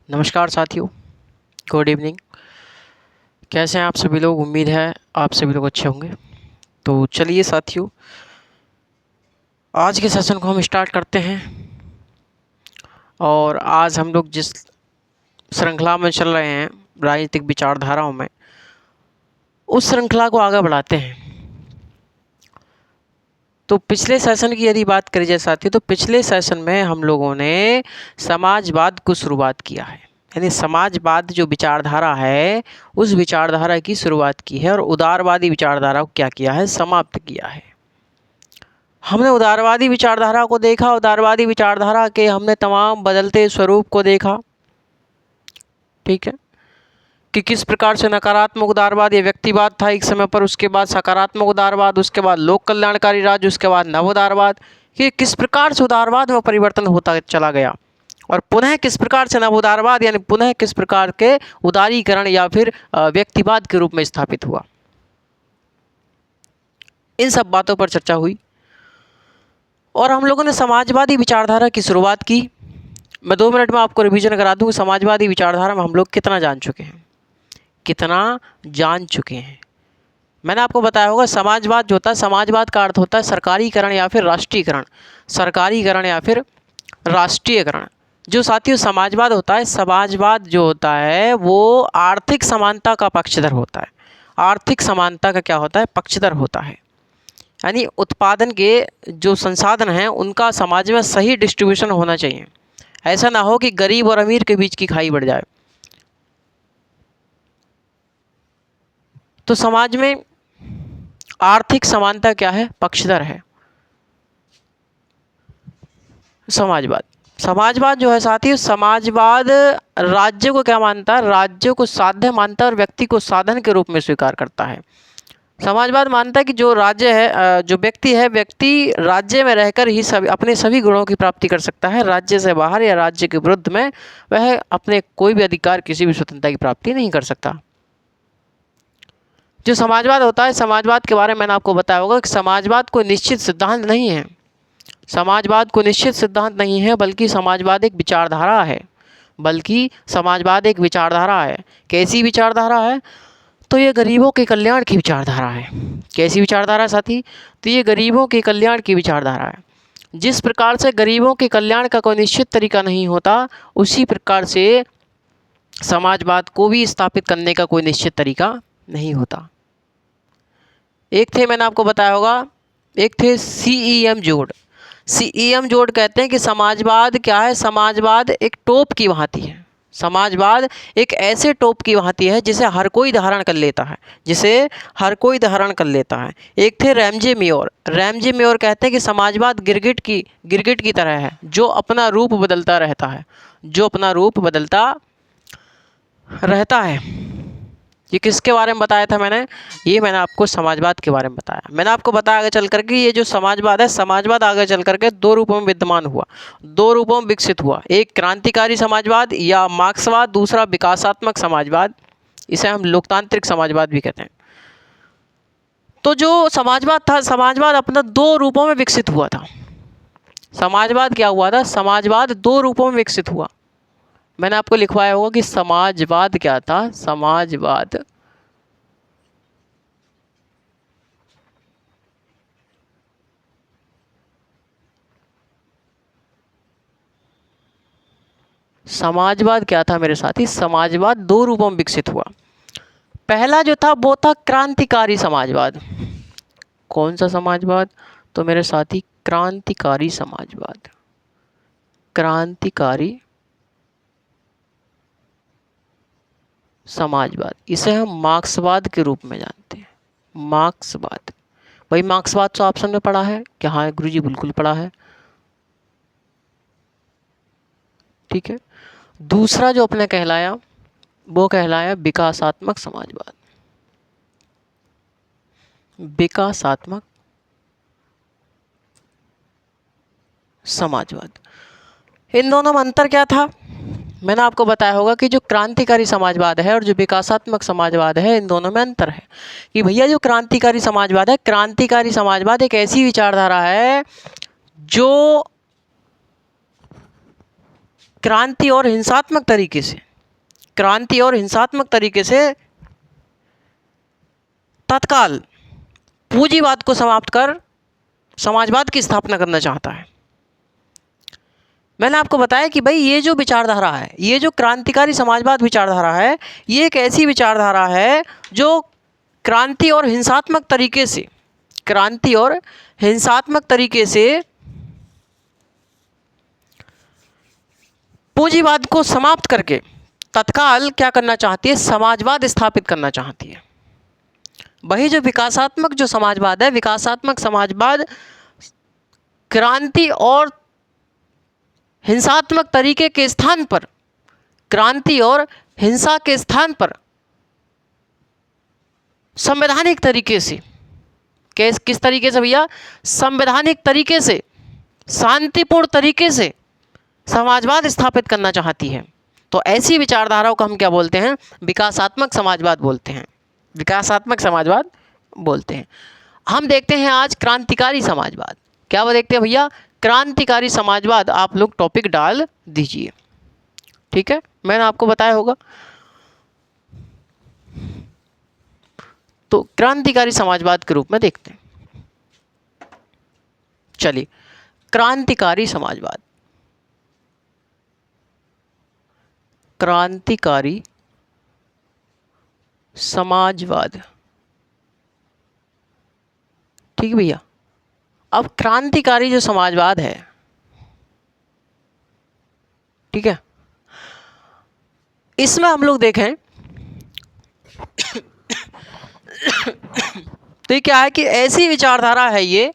नमस्कार साथियों, good evening. कैसे हैं आप सभी लोग? उम्मीद है आप सभी लोग अच्छे होंगे। तो चलिए साथियों, आज के सेशन को हम स्टार्ट करते हैं। और आज हम लोग जिस श्रृंखला में चल रहे हैं राजनीतिक विचारधाराओं में, उस श्रृंखला को आगे बढ़ाते हैं। तो पिछले सेशन की यदि बात करी जाए साथियों, तो पिछले सेशन में हम लोगों ने समाजवाद को शुरुआत किया है। यानी समाजवाद जो विचारधारा है उस विचारधारा की शुरुआत की है और उदारवादी विचारधारा को क्या किया है? समाप्त किया है। हमने उदारवादी विचारधारा को देखा, उदारवादी विचारधारा के हमने तमाम बदलते स्वरूप को देखा। ठीक है, कि किस प्रकार से नकारात्मक उदारवाद या व्यक्तिवाद था एक समय पर, उसके बाद सकारात्मक उदारवाद, उसके बाद लोक कल्याणकारी राज्य, उसके बाद नव उदारवाद। कि किस प्रकार से उदारवाद में परिवर्तन होता चला गया और पुनः किस प्रकार से नव उदारवाद यानी पुनः किस प्रकार के उदारीकरण या फिर व्यक्तिवाद के रूप में स्थापित हुआ। इन सब बातों पर चर्चा हुई और हम लोगों ने समाजवादी विचारधारा की शुरुआत की। मैं 2 मिनट में आपको रिवीजन करा दूँ, समाजवादी विचारधारा में हम लोग कितना जान चुके हैं। मैंने आपको बताया होगा समाजवाद जो होता है, समाजवाद का अर्थ होता है सरकारीकरण या फिर राष्ट्रीयकरण, सरकारीकरण या फिर राष्ट्रीयकरण। जो साथियों समाजवाद होता है, समाजवाद जो होता है वो आर्थिक समानता का पक्षधर होता है। आर्थिक समानता का क्या होता है? पक्षधर होता है। यानी उत्पादन के जो संसाधन हैं उनका समाज में सही डिस्ट्रीब्यूशन होना चाहिए। ऐसा ना हो कि गरीब और अमीर के बीच की खाई बढ़ जाए। तो समाज में आर्थिक समानता क्या है? पक्षधर है समाजवाद। समाजवाद जो है साथियों, समाजवाद राज्य को क्या मानता है? राज्य को साध्य मानता है और व्यक्ति को साधन के रूप में स्वीकार करता है। समाजवाद मानता है कि जो राज्य है, जो व्यक्ति है, व्यक्ति राज्य में रहकर ही अपने सभी गुणों की प्राप्ति कर सकता है। राज्य से बाहर या राज्य के विरुद्ध में वह अपने कोई भी अधिकार, किसी भी स्वतंत्रता की प्राप्ति नहीं कर सकता। जो समाजवाद होता है, समाजवाद के बारे में मैंने आपको बताया होगा कि समाजवाद कोई निश्चित सिद्धांत नहीं है। समाजवाद को निश्चित सिद्धांत नहीं है, बल्कि समाजवाद एक विचारधारा है। कैसी विचारधारा है? तो ये गरीबों के कल्याण की विचारधारा है। कैसी विचारधारा साथी? तो ये गरीबों के कल्याण की विचारधारा है। जिस प्रकार से गरीबों के कल्याण का कोई निश्चित तरीका नहीं होता, उसी प्रकार से समाजवाद को भी स्थापित करने का कोई निश्चित तरीका नहीं होता। एक थे, मैंने आपको बताया होगा, एक थे CEM जोड़। CEM जोड़ कहते हैं कि समाजवाद क्या है? समाजवाद एक टोप की भांति है। समाजवाद एक ऐसे टोप की भांति है जिसे हर कोई धारण कर लेता है। एक थे रैमजे मेयोर। रैमजे मेयोर कहते हैं कि समाजवाद गिरगिट की तरह है, जो अपना रूप बदलता रहता है। ये किसके बारे में बताया था मैंने? ये मैंने आपको समाजवाद के बारे में बताया। मैंने आपको बताया आगे चल करके ये जो समाजवाद है, समाजवाद आगे चल करके 2 रूपों में विद्यमान हुआ, 2 रूपों में विकसित हुआ। एक क्रांतिकारी समाजवाद या मार्क्सवाद, दूसरा विकासात्मक समाजवाद। इसे हम लोकतांत्रिक समाजवाद भी कहते हैं। तो जो समाजवाद था, समाजवाद अपना 2 रूपों में विकसित हुआ था। समाजवाद क्या हुआ था? समाजवाद 2 रूपों में विकसित हुआ। मैंने आपको लिखवाया होगा कि समाजवाद क्या था? समाजवाद क्या था मेरे साथी? समाजवाद 2 रूपों में विकसित हुआ। पहला जो था वो था क्रांतिकारी समाजवाद। कौन सा समाजवाद? तो मेरे साथी क्रांतिकारी समाजवाद। क्रांतिकारी समाजवाद, इसे हम मार्क्सवाद के रूप में जानते हैं। मार्क्सवाद, भाई मार्क्सवाद तो ऑप्शन में पढ़ा है क्या? हाँ गुरुजी, बिल्कुल पढ़ा है। ठीक है, दूसरा जो अपने कहलाया वो कहलाया विकासात्मक समाजवाद। विकासात्मक समाजवाद, इन दोनों में अंतर क्या था? मैंने आपको बताया होगा कि जो क्रांतिकारी समाजवाद है और जो विकासात्मक समाजवाद है, इन दोनों में अंतर है। कि भैया जो क्रांतिकारी समाजवाद है, क्रांतिकारी समाजवाद एक ऐसी विचारधारा है जो क्रांति और हिंसात्मक तरीके से, क्रांति और हिंसात्मक तरीके से तत्काल पूंजीवाद को समाप्त कर समाजवाद की स्थापना करना चाहता है। मैंने आपको बताया कि भाई ये जो विचारधारा है, ये जो क्रांतिकारी समाजवाद विचारधारा है, ये एक ऐसी विचारधारा है जो क्रांति और हिंसात्मक तरीके से, क्रांति और हिंसात्मक तरीके से पूंजीवाद को समाप्त करके तत्काल क्या करना चाहती है, समाजवाद स्थापित करना चाहती है। वही जो विकासात्मक जो समाजवाद है, विकासात्मक समाजवाद क्रांति और हिंसात्मक तरीके के स्थान पर, क्रांति और हिंसा के स्थान पर संवैधानिक तरीके से, किस तरीके से भैया, संवैधानिक तरीके से, शांतिपूर्ण तरीके से समाजवाद स्थापित करना चाहती है। तो ऐसी विचारधाराओं को हम क्या बोलते हैं, विकासात्मक समाजवाद बोलते हैं, विकासात्मक समाजवाद बोलते हैं। हम देखते हैं आज क्रांतिकारी समाजवाद। क्या वो देखते हैं भैया, क्रांतिकारी समाजवाद। आप लोग टॉपिक डाल दीजिए, ठीक है, मैंने आपको बताया होगा। तो क्रांतिकारी समाजवाद के रूप में देखते हैं। चलिए, क्रांतिकारी समाजवाद, क्रांतिकारी समाजवाद, ठीक है भैया। अब क्रांतिकारी जो समाजवाद है, ठीक है, इसमें हम लोग देखें तो ये क्या है कि ऐसी विचारधारा है ये,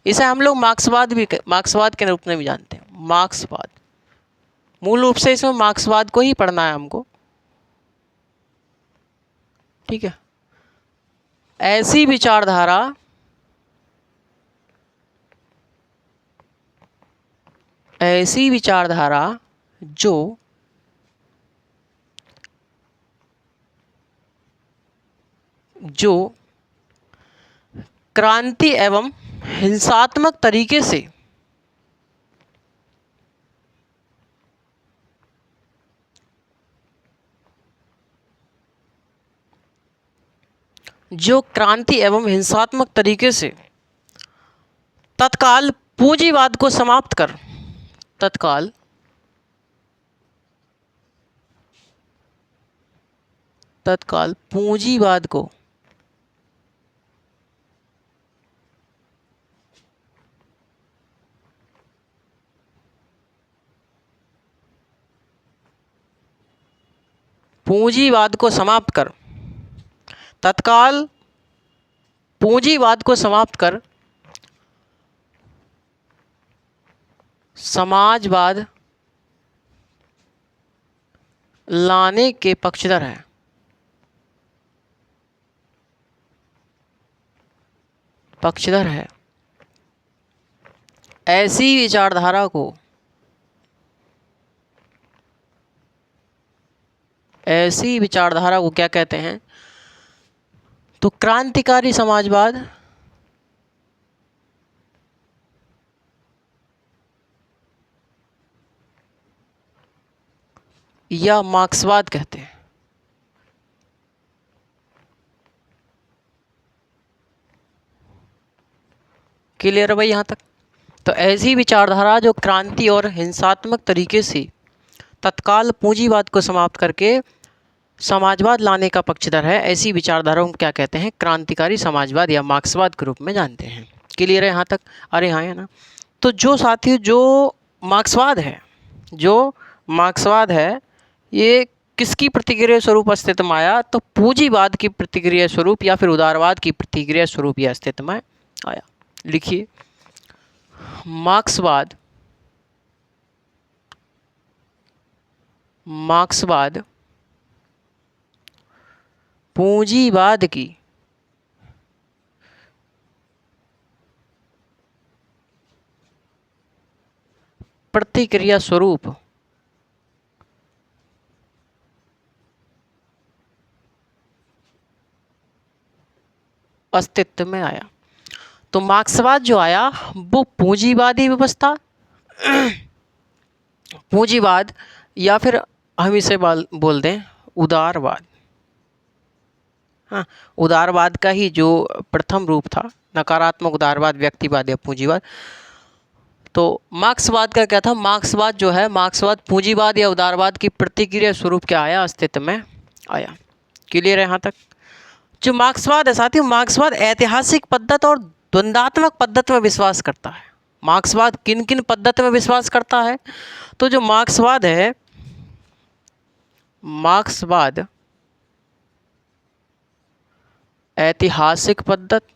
इसे हम लोग मार्क्सवाद के रूप में भी जानते हैं। मार्क्सवाद, मूल रूप से इसमें मार्क्सवाद को ही पढ़ना है हमको, ठीक है। ऐसी विचारधारा जो क्रांति एवं हिंसात्मक तरीके से तत्काल पूंजीवाद को समाप्त कर, तत्काल पूंजीवाद को समाप्त कर, तत्काल पूंजीवाद को समाप्त कर समाजवाद लाने के पक्षधर है। ऐसी विचारधारा को क्या कहते हैं, तो क्रांतिकारी समाजवाद या मार्क्सवाद कहते हैं। क्लियर है भाई यहाँ तक? तो ऐसी विचारधारा जो क्रांति और हिंसात्मक तरीके से तत्काल पूंजीवाद को समाप्त करके समाजवाद लाने का पक्षधर है, ऐसी विचारधाराओं को क्या कहते हैं, क्रांतिकारी समाजवाद या मार्क्सवाद के रूप में जानते हैं। क्लियर है यहाँ तक? अरे हाँ, है ना। तो जो साथी जो मार्क्सवाद है ये किसकी प्रतिक्रिया स्वरूप अस्तित्व में आया, तो पूंजीवाद की प्रतिक्रिया स्वरूप या फिर उदारवाद की प्रतिक्रिया स्वरूप यह अस्तित्व में आया। लिखिए, मार्क्सवाद पूंजीवाद की प्रतिक्रिया स्वरूप अस्तित्व में आया। तो मार्क्सवाद जो आया वो पूंजीवादी व्यवस्था पूंजीवाद, या फिर हम इसे बोल दें उदारवाद। हाँ, उदारवाद का ही जो प्रथम रूप था, नकारात्मक उदारवाद, व्यक्तिवाद या पूंजीवाद। तो मार्क्सवाद का क्या था? मार्क्सवाद जो है, मार्क्सवाद पूंजीवाद या उदारवाद की प्रतिक्रिया स्वरूप क्या आया? अस्तित्व में आया। क्लियर है यहाँ तक? जो मार्क्सवाद है साथियों, मार्क्सवाद ऐतिहासिक पद्धति और द्वंद्वात्मक पद्धति में विश्वास करता है। मार्क्सवाद किन किन पद्धति में विश्वास करता है? तो जो मार्क्सवाद है, मार्क्सवाद ऐतिहासिक पद्धति,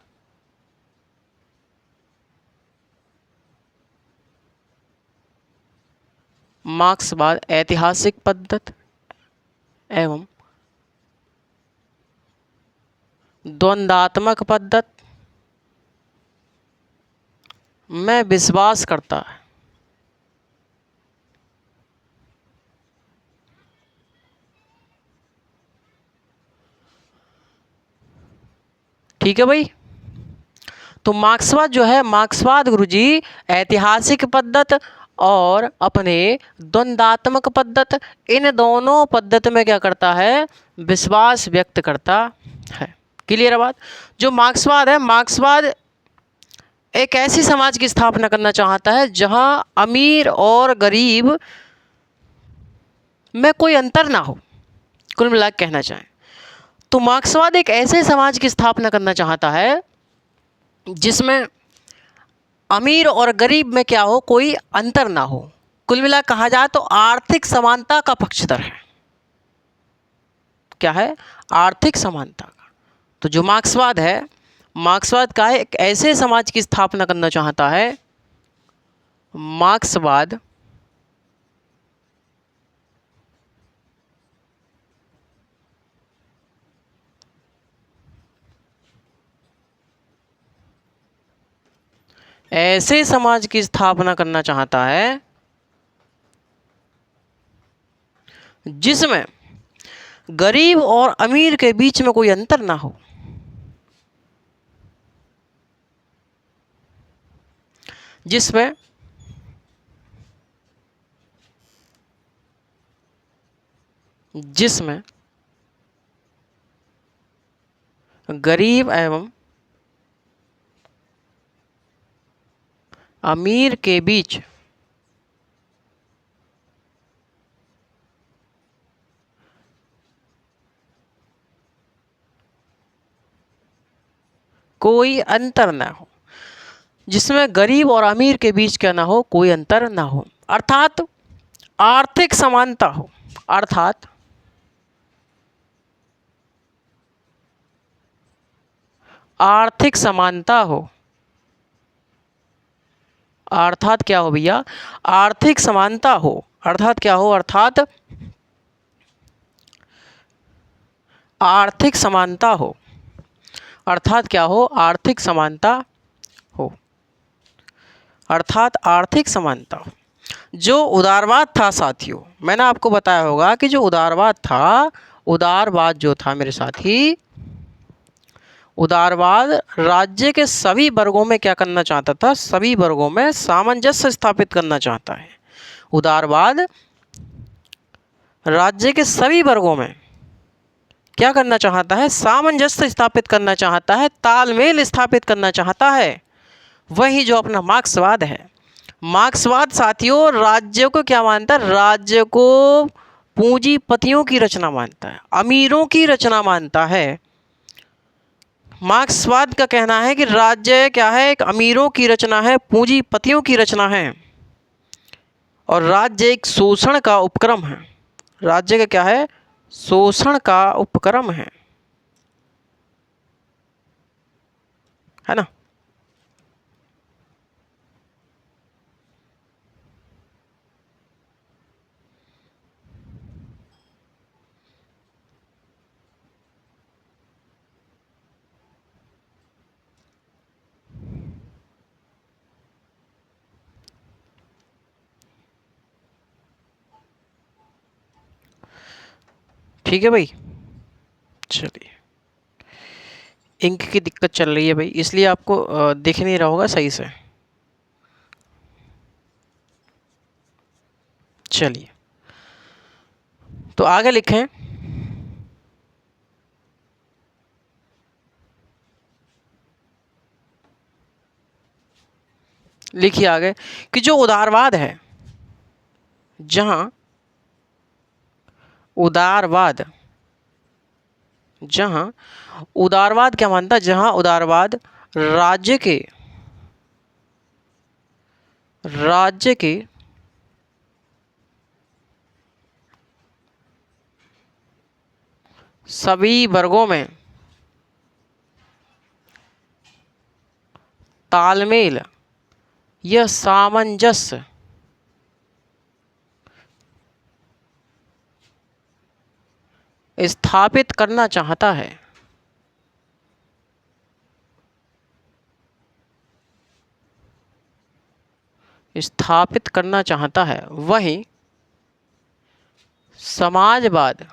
मार्क्सवाद ऐतिहासिक पद्धति एवं द्वंद्वात्मक पद्धति में विश्वास करता है। ठीक है भाई। तो मार्क्सवाद जो है, मार्क्सवाद गुरुजी ऐतिहासिक पद्धति और अपने द्वंद्वात्मक पद्धति, इन दोनों पद्धति में क्या करता है? विश्वास व्यक्त करता है। क्लियर है बात? जो मार्क्सवाद है, मार्क्सवाद एक ऐसी समाज की स्थापना करना चाहता है जहां अमीर और गरीब में कोई अंतर ना हो। कुल मिला के कहना चाहें तो मार्क्सवाद एक ऐसे समाज की स्थापना करना चाहता है जिसमें अमीर और गरीब में क्या हो? कोई अंतर ना हो। कुल मिला कहा जाए तो आर्थिक समानता का पक्षधर है। क्या है? आर्थिक समानता का। तो जो मार्क्सवाद है, मार्क्सवाद का है एक ऐसे समाज की स्थापना करना चाहता है, मार्क्सवाद ऐसे समाज की स्थापना करना चाहता है जिसमें गरीब और अमीर के बीच में कोई अंतर ना हो। जिसमें गरीब एवं अमीर के बीच कोई अंतर ना हो। जिसमें गरीब और अमीर के बीच क्या ना हो? कोई अंतर ना हो। अर्थात आर्थिक समानता हो। अर्थात आर्थिक समानता हो। अर्थात क्या हो भैया? आर्थिक समानता हो। अर्थात क्या हो? अर्थात आर्थिक समानता हो। अर्थात क्या हो? आर्थिक समानता हो। अर्थात आर्थिक समानता हो। जो उदारवाद था साथियों, मैंने आपको बताया होगा कि जो उदारवाद था, उदारवाद जो था मेरे साथी, उदारवाद राज्य के सभी वर्गों में क्या करना चाहता था? सभी वर्गों में सामंजस्य स्थापित करना चाहता है। उदारवाद राज्य के सभी वर्गों में क्या करना चाहता है? सामंजस्य स्थापित करना चाहता है, तालमेल स्थापित करना चाहता है। वही जो अपना मार्क्सवाद है। मार्क्सवाद साथियों राज्य को क्या मानता है? राज्य को पूंजीपतियों की रचना मानता है, अमीरों की रचना मानता है। मार्क्सवाद का कहना है कि राज्य क्या है? एक अमीरों की रचना है, पूंजीपतियों की रचना है, और राज्य एक शोषण का उपक्रम है। राज्य का क्या है? शोषण का उपक्रम है ना? ठीक है भाई। चलिए, इंक की दिक्कत चल रही है भाई, इसलिए आपको दिख नहीं रहा होगा सही से। चलिए तो आगे लिखें। लिखिए आगे कि जो उदारवाद है, जहां उदारवाद क्या मानता है, जहां उदारवाद राज्य के सभी वर्गों में तालमेल या सामंजस्य स्थापित करना चाहता है, वही समाजवाद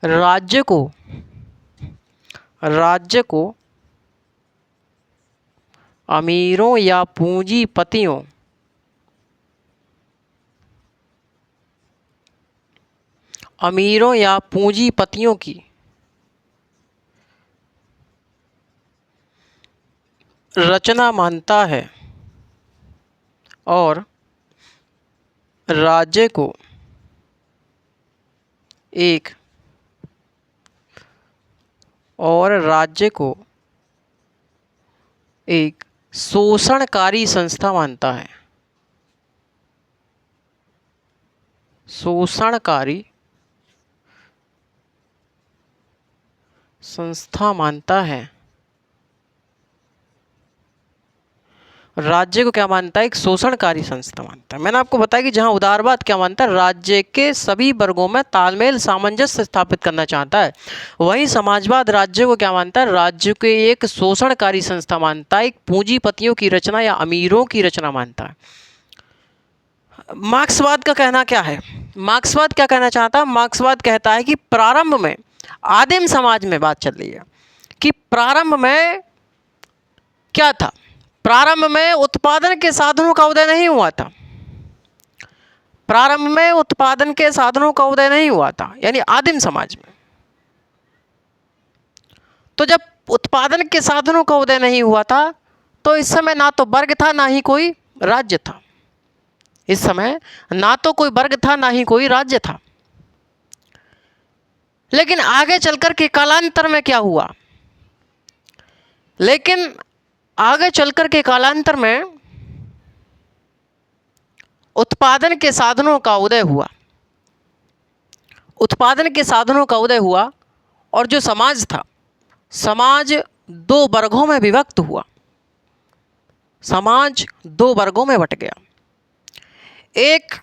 राज्य को अमीरों या पूंजीपतियों की रचना मानता है और राज्य को एक शोषणकारी संस्था मानता है। शोषणकारी संस्था मानता है। राज्य को क्या मानता है? एक शोषणकारी संस्था मानता है। मैंने आपको बताया कि जहां उदारवाद क्या मानता है, राज्य के सभी वर्गों में तालमेल सामंजस्य स्थापित करना चाहता है, वहीं समाजवाद राज्य को क्या मानता है? राज्य के एक शोषणकारी संस्था मानता है, एक पूंजीपतियों की रचना या अमीरों की रचना मानता है। मार्क्सवाद का कहना क्या है? मार्क्सवाद क्या कहना चाहता है? मार्क्सवाद कहता है कि प्रारंभ में आदिम समाज में बात चल रही है कि प्रारंभ में क्या था? प्रारंभ में उत्पादन के साधनों का उदय नहीं हुआ था। प्रारंभ में उत्पादन के साधनों का उदय नहीं हुआ था, यानी आदिम समाज में। तो जब उत्पादन के साधनों का उदय नहीं हुआ था तो इस समय ना तो वर्ग था ना ही कोई राज्य था। इस समय ना तो कोई वर्ग था ना ही कोई राज्य था। लेकिन आगे चलकर के कालांतर में क्या हुआ? उत्पादन के साधनों का उदय हुआ और जो समाज था, समाज दो वर्गों में विभक्त हुआ, समाज दो वर्गों में बट गया। एक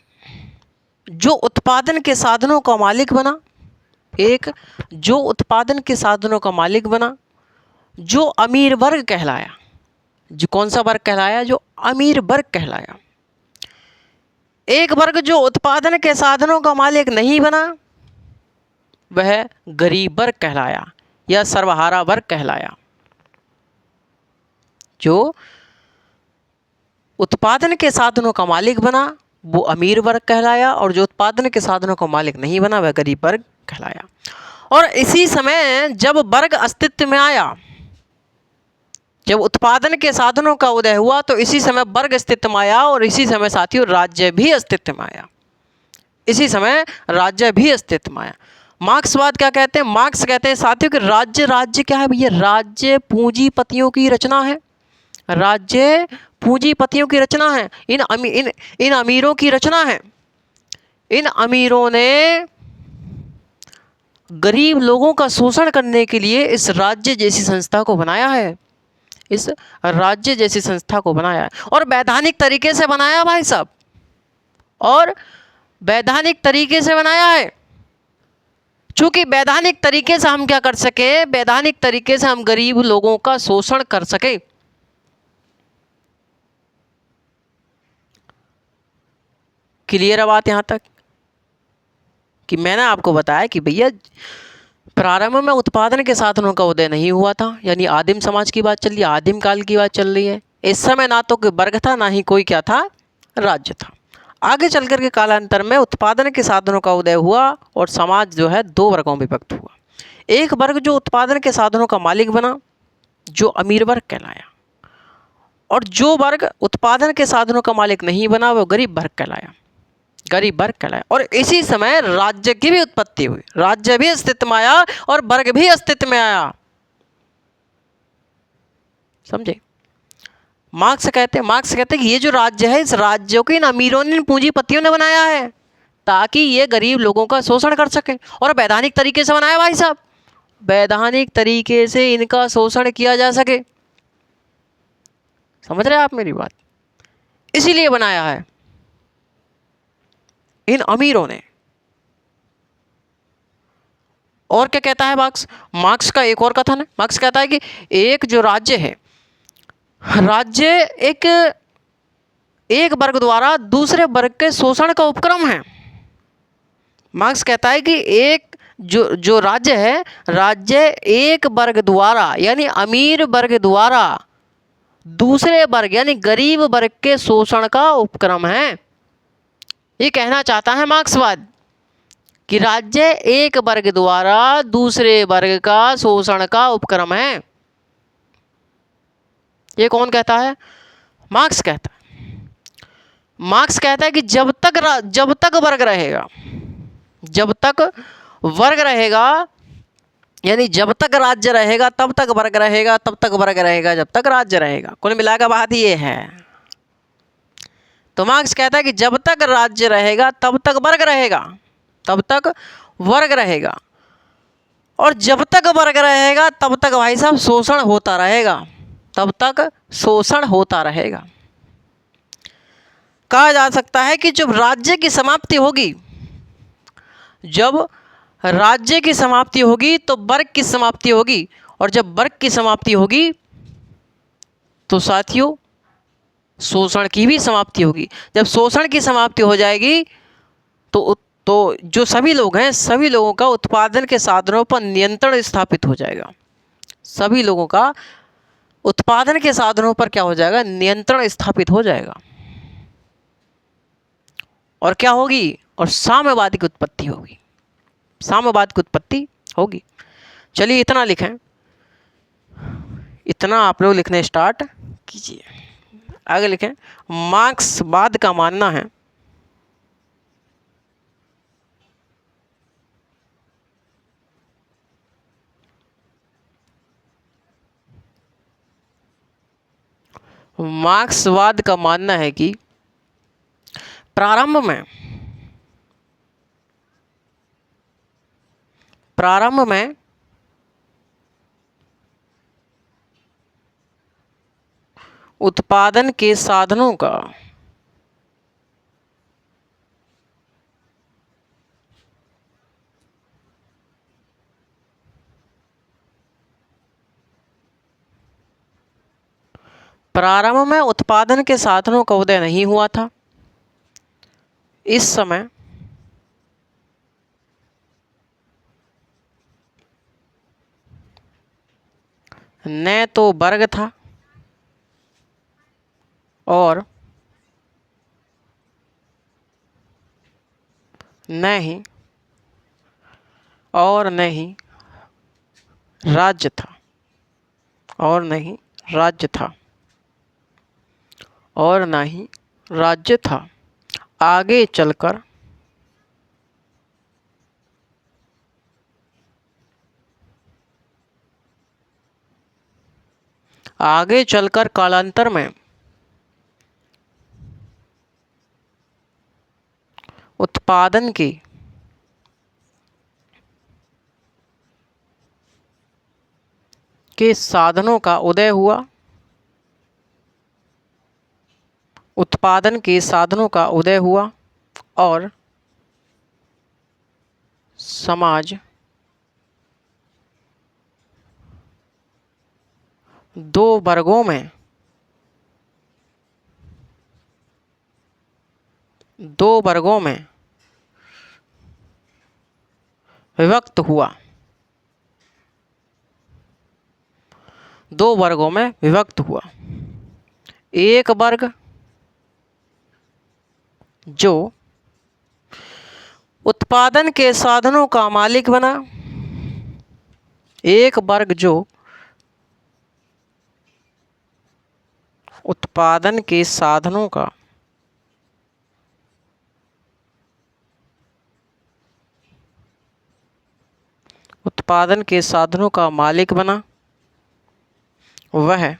जो उत्पादन के साधनों का मालिक बना, जो अमीर वर्ग कहलाया। जो कौन सा वर्ग कहलाया? जो अमीर वर्ग कहलाया। एक वर्ग जो उत्पादन के साधनों का मालिक नहीं बना, वह गरीब वर्ग कहलाया या सर्वहारा वर्ग कहलाया। जो उत्पादन के साधनों का मालिक बना वो अमीर वर्ग कहलाया और जो उत्पादन के साधनों का मालिक नहीं बना वह गरीब वर्ग कहलाया। और इसी समय जब वर्ग अस्तित्व में आया, जब उत्पादन के साधनों का उदय हुआ तो इसी समय वर्ग अस्तित्व में आया और इसी समय साथियों राज्य भी अस्तित्व में आया। मार्क्सवाद क्या कहते हैं? मार्क्स कहते हैं साथियों कि राज्य क्या है भैया? राज्य पूंजीपतियों की रचना है। राज्य पूंजीपतियों की रचना है, इन अमीरों की रचना है। इन अमीरों ने गरीब लोगों का शोषण करने के लिए इस राज्य जैसी संस्था को बनाया है। और वैधानिक तरीके से बनाया भाई साहब, और वैधानिक तरीके से बनाया है। चूंकि वैधानिक तरीके से हम क्या कर सके? वैधानिक तरीके से हम गरीब लोगों का शोषण कर सके। क्लियर है बात यहां तक? कि मैंने आपको बताया कि भैया प्रारंभ में उत्पादन के साधनों का उदय नहीं हुआ था, यानी आदिम समाज की बात चल रही है, आदिम काल की बात चल रही है। इस समय ना तो कोई वर्ग था, ना ही कोई क्या था, राज्य था। आगे चल कर के कालांतर में उत्पादन के साधनों का उदय हुआ और समाज जो है दो वर्गों में विभक्त हुआ। एक वर्ग जो उत्पादन के साधनों का मालिक बना, जो अमीर वर्ग कहलाया, और जो वर्ग उत्पादन के साधनों का मालिक नहीं बना, वो गरीब वर्ग कहलाया, गरीब वर्ग कहलाया। और इसी समय राज्य की भी उत्पत्ति हुई, राज्य भी अस्तित्व में आया और वर्ग भी अस्तित्व में आया। समझे? मार्क्स कहते हैं कि ये जो राज्य है, इस राज्यों को इन अमीरों ने, इन पूंजीपतियों ने बनाया है ताकि ये गरीब लोगों का शोषण कर सके। और वैधानिक तरीके से बनाया भाई साहब, वैधानिक तरीके से इनका शोषण किया जा सके। समझ रहे हैं आप मेरी बात? इसीलिए बनाया है इन अमीरों ने। और क्या कहता है मार्क्स? मार्क्स का एक और कथन है। मार्क्स कहता है कि एक जो राज्य है, राज्य एक वर्ग द्वारा दूसरे वर्ग के शोषण का उपक्रम है। मार्क्स कहता है कि एक जो राज्य है, राज्य एक वर्ग द्वारा यानी अमीर वर्ग द्वारा दूसरे वर्ग यानी गरीब वर्ग के शोषण का उपक्रम है। ये कहना चाहता है मार्क्सवाद कि राज्य एक वर्ग द्वारा दूसरे वर्ग का शोषण का उपक्रम है। ये कौन कहता है? मार्क्स कहता है। मार्क्स कहता है कि जब तक वर्ग रहेगा, जब तक वर्ग रहेगा यानी जब तक राज्य रहेगा तब तक वर्ग रहेगा, तब तक वर्ग रहेगा जब तक राज्य रहेगा। कुल मिलाकर बात ये है। तो मार्क्स कहता है कि जब तक राज्य रहेगा तब तक वर्ग रहेगा, तब तक वर्ग रहेगा, और जब तक वर्ग रहेगा तब तक भाई साहब शोषण होता रहेगा, तब तक शोषण होता रहेगा। कहा जा सकता है कि जब राज्य की समाप्ति होगी, जब राज्य की समाप्ति होगी तो वर्ग की समाप्ति होगी, और जब वर्ग की समाप्ति होगी तो साथियों शोषण की भी समाप्ति होगी। जब शोषण की समाप्ति हो जाएगी तो जो सभी लोग हैं, सभी लोगों का उत्पादन के साधनों पर नियंत्रण स्थापित हो जाएगा। सभी लोगों का उत्पादन के साधनों पर क्या हो जाएगा? नियंत्रण स्थापित हो जाएगा। और क्या होगी? और साम्यवाद की उत्पत्ति होगी, साम्यवाद की उत्पत्ति होगी। चलिए इतना लिखें, इतना आप लोग लिखने स्टार्ट कीजिए। आगे लिखें, मार्क्सवाद का मानना है मार्क्सवाद का मानना है कि प्रारंभ में उत्पादन के साधनों का प्रारंभ में उत्पादन के साधनों का उदय नहीं हुआ था। इस समय न तो वर्ग था और न ही राज्य था, और न ही राज्य था, और न ही राज्य था। आगे चलकर कालांतर में उत्पादन के साधनों का उदय हुआ, उत्पादन के साधनों का उदय हुआ, और समाज दो वर्गों में विभक्त हुआ, दो वर्गों में विभक्त हुआ। एक वर्ग जो उत्पादन के साधनों का मालिक बना, एक वर्ग जो उत्पादन के साधनों का मालिक बना, वह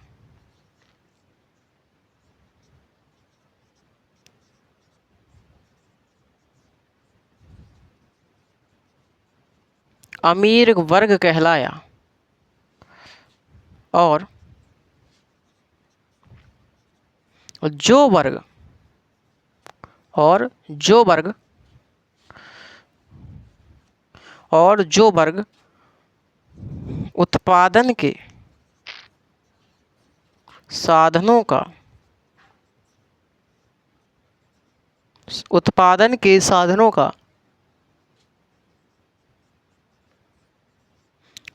अमीर वर्ग कहलाया। और जो वर्ग उत्पादन के साधनों का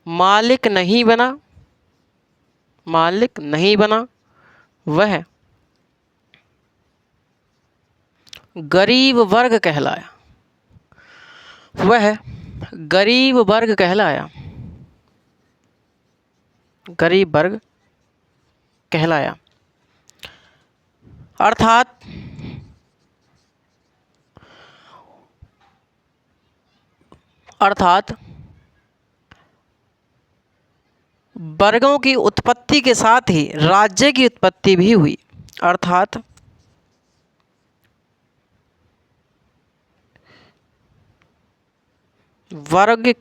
मालिक नहीं बना, वह गरीब वर्ग कहलाया। अर्थात वर्गों की उत्पत्ति के साथ ही राज्य की उत्पत्ति भी हुई। वर्ग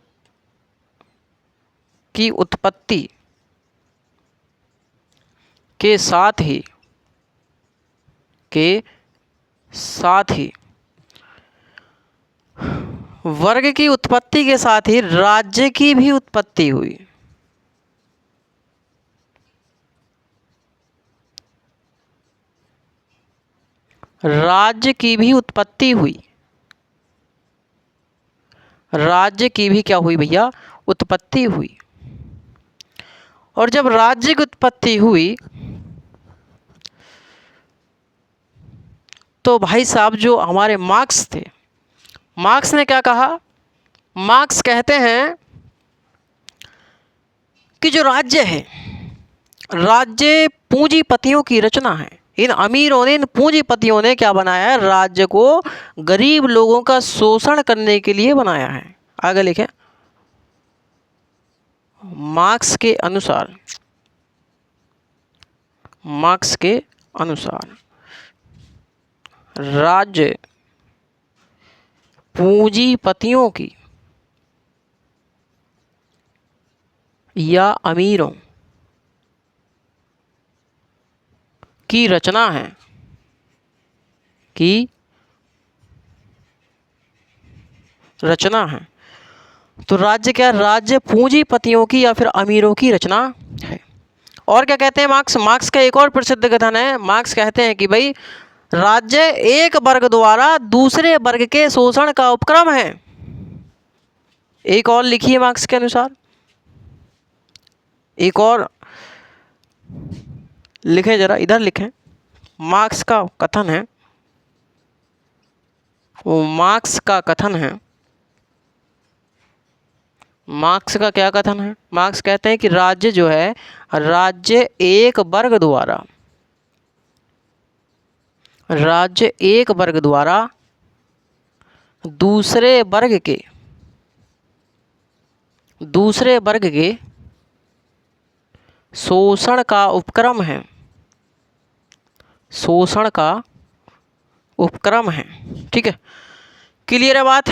की उत्पत्ति के साथ ही वर्ग की उत्पत्ति के साथ ही राज्य की भी उत्पत्ति हुई। राज्य की भी क्या हुई भैया? उत्पत्ति हुई। और जब राज्य की उत्पत्ति हुई तो भाई साहब जो हमारे मार्क्स थे, मार्क्स ने क्या कहा? मार्क्स कहते हैं कि जो राज्य है, राज्य पूंजीपतियों की रचना है। इन अमीरों ने, इन पूंजीपतियों ने क्या बनाया है? राज्य को गरीब लोगों का शोषण करने के लिए बनाया है। आगे लिखें, मार्क्स के अनुसार राज्य पूंजीपतियों की या अमीरों की रचना है, तो राज्य क्या? राज्य पूंजीपतियों की या फिर अमीरों की रचना है। और क्या कहते हैं मार्क्स का एक और प्रसिद्ध कथन है। मार्क्स कहते हैं कि भाई राज्य एक वर्ग द्वारा दूसरे वर्ग के शोषण का उपक्रम है। एक और लिखिए मार्क्स के अनुसार, एक और लिखें, जरा इधर लिखें। मार्क्स का कथन है, मार्क्स का क्या कथन है? मार्क्स कहते हैं कि राज्य जो है, राज्य एक वर्ग द्वारा दूसरे वर्ग के शोषण का उपक्रम है। ठीक है, क्लियर है बात?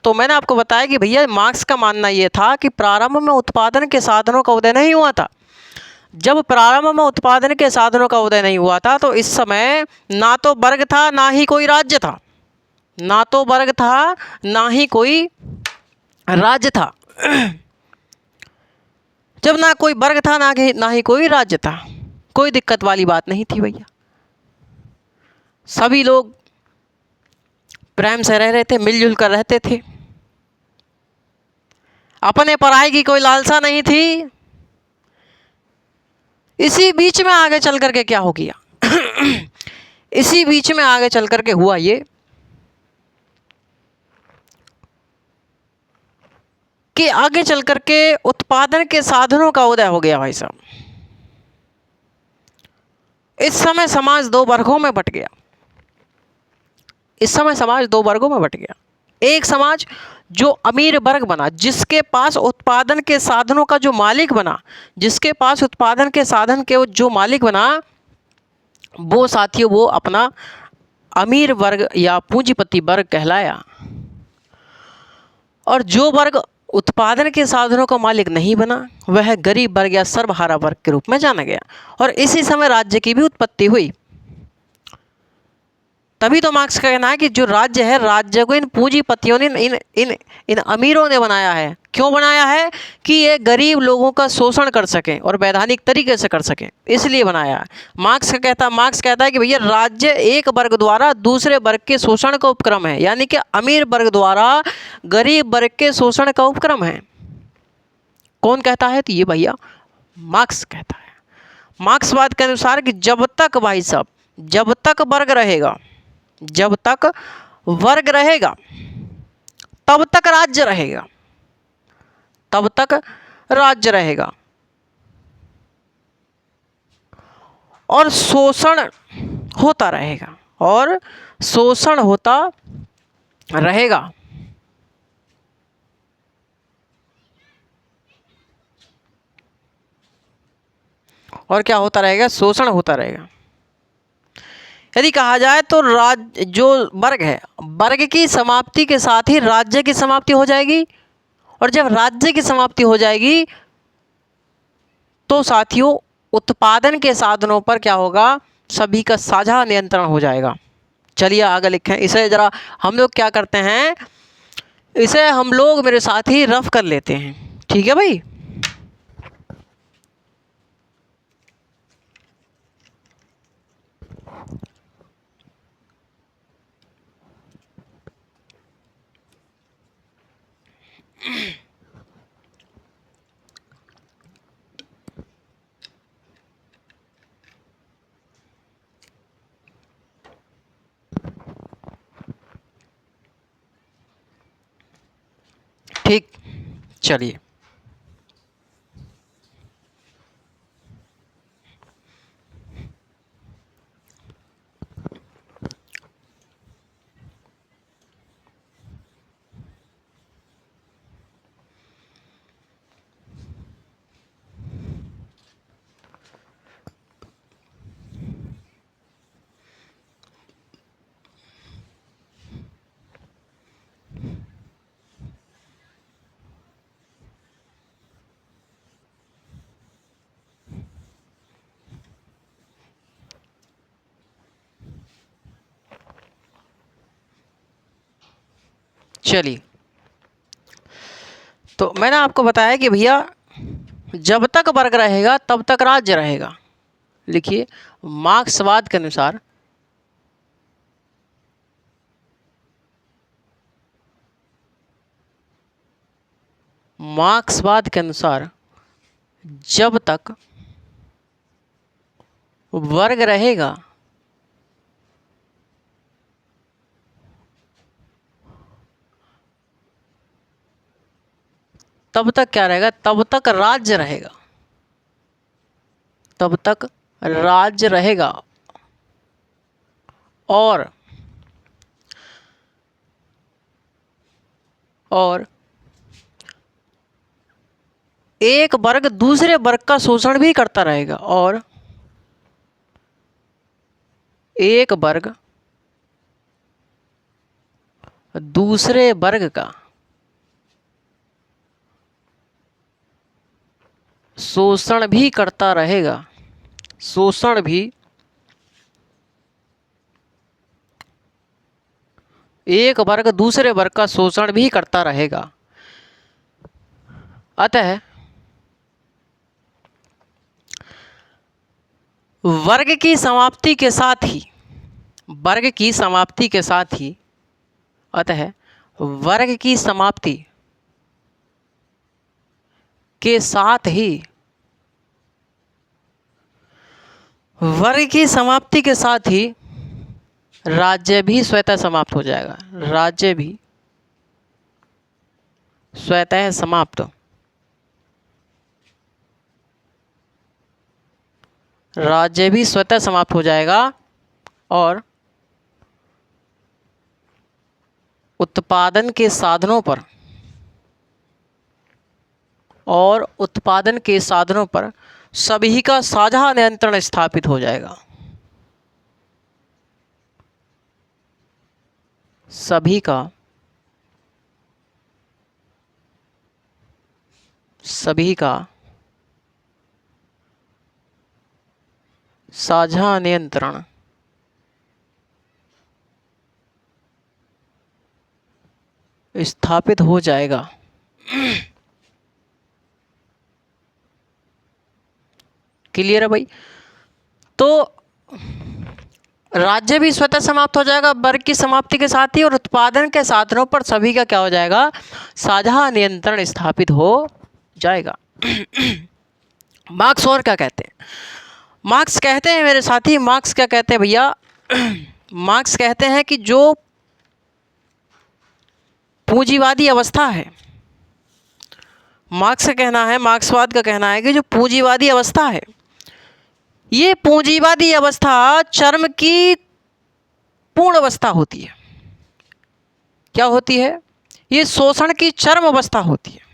तो मैंने आपको बताया कि भैया मार्क्स का मानना ये था कि प्रारंभ में उत्पादन के साधनों का उदय नहीं हुआ था। जब प्रारंभ में उत्पादन के साधनों का उदय नहीं हुआ था तो इस समय ना तो वर्ग था, ना ही कोई राज्य था। जब ना कोई वर्ग था, ना ही कोई राज्य था, कोई दिक्कत वाली बात नहीं थी भैया। सभी लोग प्रेम से रह रहे थे, मिलजुल कर रहते थे, अपने पराये की कोई लालसा नहीं थी। इसी बीच में आगे चल करके क्या हो गया? इसी बीच में आगे चल करके हुआ ये कि आगे चल करके उत्पादन के साधनों का उदय हो गया भाई साहब। इस समय समाज दो वर्गों में बट गया। इस समय समाज दो वर्गों में बट गया। एक समाज जो अमीर वर्ग बना, जिसके पास उत्पादन के साधनों का जो मालिक बना, जिसके पास उत्पादन के साधन के जो मालिक बना, वो साथियों वो अपना अमीर वर्ग या पूंजीपति वर्ग कहलाया। और जो वर्ग उत्पादन के साधनों का मालिक नहीं बना, वह गरीब वर्ग या सर्वहारा वर्ग के रूप में जाना गया। और इसी समय राज्य की भी उत्पत्ति हुई। तभी तो मार्क्स का कहना है कि जो राज्य है, राज्य को इन पूंजीपतियों ने, इन इन इन अमीरों ने बनाया है। क्यों बनाया है? कि ये गरीब लोगों का शोषण कर सकें और वैधानिक तरीके से कर सकें, इसलिए बनाया है। मार्क्स कहता है कि भैया राज्य एक वर्ग द्वारा दूसरे वर्ग के शोषण का उपक्रम है, यानी कि अमीर वर्ग द्वारा गरीब वर्ग के शोषण का उपक्रम है। कौन कहता है? तो ये भैया मार्क्स कहता है। मार्क्सवाद के अनुसार कि जब तक भाई साहब, जब तक वर्ग रहेगा, जब तक वर्ग रहेगा तब तक राज्य रहेगा, तब तक राज्य रहेगा। और शोषण होता रहेगा, और शोषण होता रहेगा। और क्या होता रहेगा? शोषण होता रहेगा। यदि कहा जाए तो राज्य जो वर्ग है, वर्ग की समाप्ति के साथ ही राज्य की समाप्ति हो जाएगी। और जब राज्य की समाप्ति हो जाएगी तो साथियों उत्पादन के साधनों पर क्या होगा? सभी का साझा नियंत्रण हो जाएगा। चलिए आगे लिखें। इसे ज़रा हम लोग क्या करते हैं, इसे हम लोग मेरे साथ ही रफ कर लेते हैं। ठीक है भाई? ठीक, चलिए चलिए तो मैंने आपको बताया कि भैया जब तक वर्ग रहेगा तब तक राज्य रहेगा। लिखिए, मार्क्सवाद के अनुसार मार्क्सवाद के अनुसार जब तक वर्ग रहेगा तब तक क्या रहेगा? तब तक राज्य रहेगा, तब तक राज्य रहेगा। और एक वर्ग दूसरे वर्ग का शोषण भी करता रहेगा। और एक वर्ग दूसरे वर्ग का शोषण भी करता रहेगा, शोषण भी एक वर्ग दूसरे वर्ग का शोषण भी करता रहेगा। अतः वर्ग की समाप्ति के साथ ही, वर्ग की समाप्ति के साथ ही, अतः वर्ग की समाप्ति के साथ ही वर्ग की समाप्ति के साथ ही राज्य भी स्वतः समाप्त हो जाएगा। राज्य भी स्वतः समाप्त। राज्य भी स्वतः समाप्त हो जाएगा और उत्पादन के साधनों पर सभी का साझा नियंत्रण स्थापित हो जाएगा। सभी का साझा नियंत्रण स्थापित हो जाएगा। क्लियर है भाई? तो राज्य भी स्वतः समाप्त हो जाएगा वर्ग की समाप्ति के साथ ही, और उत्पादन के साधनों पर सभी का क्या हो जाएगा? साझा नियंत्रण स्थापित हो जाएगा। मार्क्स और क्या कहते हैं? मार्क्स कहते हैं मेरे साथी, मार्क्स क्या कहते हैं भैया? मार्क्स कहते हैं कि जो पूंजीवादी अवस्था है, मार्क्स का कहना है, मार्क्सवाद का कहना है कि जो पूंजीवादी अवस्था है, ये पूंजीवादी अवस्था चरम की पूर्ण अवस्था होती है। क्या होती है? ये शोषण की चरम अवस्था होती है।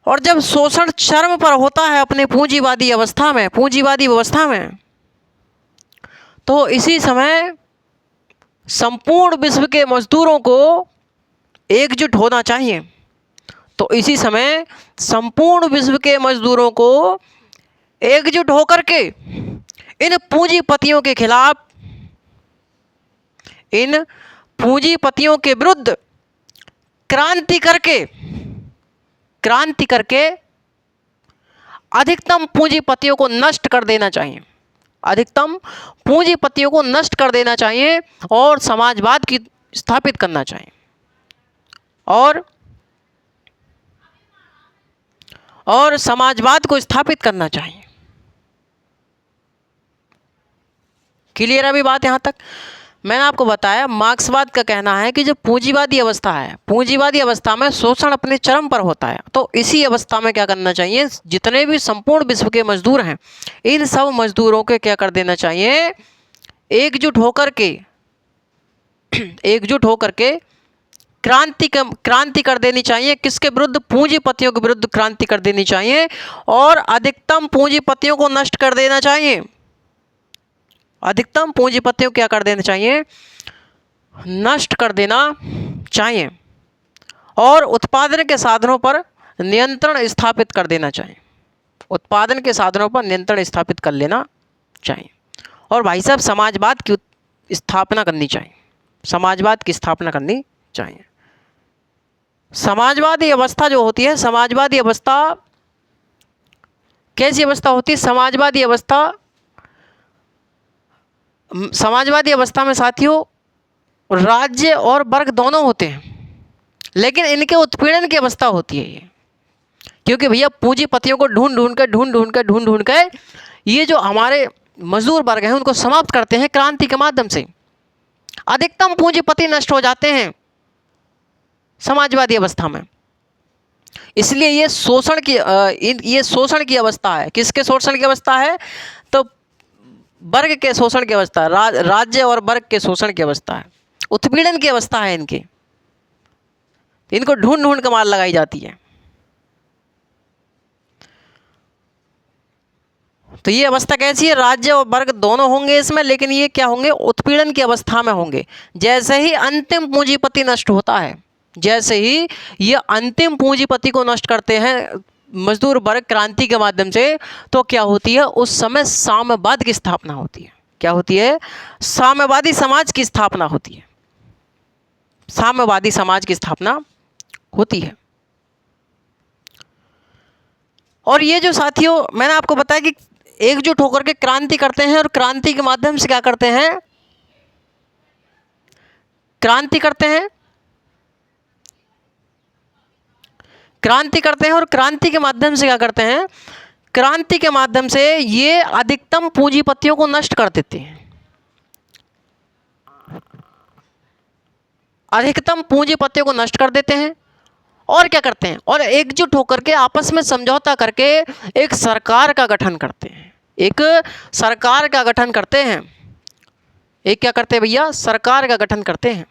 और जब शोषण चरम पर होता है अपने पूंजीवादी अवस्था में, तो इसी समय संपूर्ण विश्व के मजदूरों को एकजुट होना चाहिए। तो इसी समय संपूर्ण विश्व के मजदूरों को एकजुट होकर के इन पूंजीपतियों के खिलाफ, इन पूंजीपतियों के विरुद्ध क्रांति करके अधिकतम पूंजीपतियों को नष्ट कर देना चाहिए। अधिकतम पूंजीपतियों को नष्ट कर देना चाहिए और समाजवाद की स्थापित करना चाहिए। और समाजवाद को स्थापित करना चाहिए। क्लियर अभी बात यहाँ तक? मैंने आपको बताया मार्क्सवाद का कहना है कि जो पूंजीवादी अवस्था है, पूंजीवादी अवस्था में शोषण अपने चरम पर होता है। तो इसी अवस्था में क्या करना चाहिए? जितने भी संपूर्ण विश्व के मजदूर हैं, इन सब मजदूरों के क्या कर देना चाहिए? एकजुट होकर के क्रांति कर देनी चाहिए। किसके विरुद्ध? पूंजीपतियों के विरुद्ध क्रांति कर देनी चाहिए और अधिकतम पूंजीपतियों को नष्ट कर देना चाहिए। अधिकतम पूंजीपतियों क्या कर देना चाहिए? नष्ट कर देना चाहिए और उत्पादन के साधनों पर नियंत्रण स्थापित कर देना चाहिए। उत्पादन के साधनों पर नियंत्रण स्थापित कर लेना चाहिए। और भाई साहब समाजवाद की स्थापना करनी चाहिए। समाजवाद की स्थापना करनी चाहिए। समाजवादी अवस्था जो होती है, समाजवादी अवस्था कैसी अवस्था होती है? समाजवादी अवस्था में साथियों राज्य और वर्ग दोनों होते हैं, लेकिन इनके उत्पीड़न की अवस्था होती है ये। क्योंकि भैया पूंजीपतियों को ढूंढ कर ये जो हमारे मजदूर वर्ग हैं उनको समाप्त करते हैं क्रांति के माध्यम से। अधिकतम पूंजीपति नष्ट हो जाते हैं समाजवादी अवस्था में। इसलिए ये शोषण की अवस्था है। किसके शोषण की अवस्था है? तो वर्ग के शोषण की अवस्था, राज्य और वर्ग के शोषण की अवस्था है, उत्पीड़न की अवस्था है इनके। इनको ढूंढ कर मार लगाई जाती है। तो ये अवस्था कैसी है? राज्य और वर्ग दोनों होंगे इसमें, लेकिन ये क्या होंगे? उत्पीड़न की अवस्था में होंगे। जैसे ही अंतिम पूंजीपति नष्ट होता है, जैसे ही ये अंतिम पूंजीपति को नष्ट करते हैं मजदूर वर्ग क्रांति के माध्यम से, तो क्या होती है? उस समय साम्यवाद की स्थापना होती है। क्या होती है? साम्यवादी समाज की स्थापना होती है। साम्यवादी समाज की स्थापना होती है। और ये जो साथियों मैंने आपको बताया कि एकजुट होकर के क्रांति करते हैं और क्रांति के माध्यम से क्या करते हैं? क्रांति करते हैं और क्रांति के माध्यम से क्या करते हैं? क्रांति के माध्यम से ये अधिकतम पूंजीपतियों को नष्ट कर देते हैं, अधिकतम पूंजीपतियों को नष्ट कर देते हैं। और क्या करते हैं, और एकजुट होकर के आपस में समझौता करके एक सरकार का गठन करते हैं, एक सरकार का गठन करते हैं। एक क्या करते हैं भैया, सरकार का गठन करते हैं।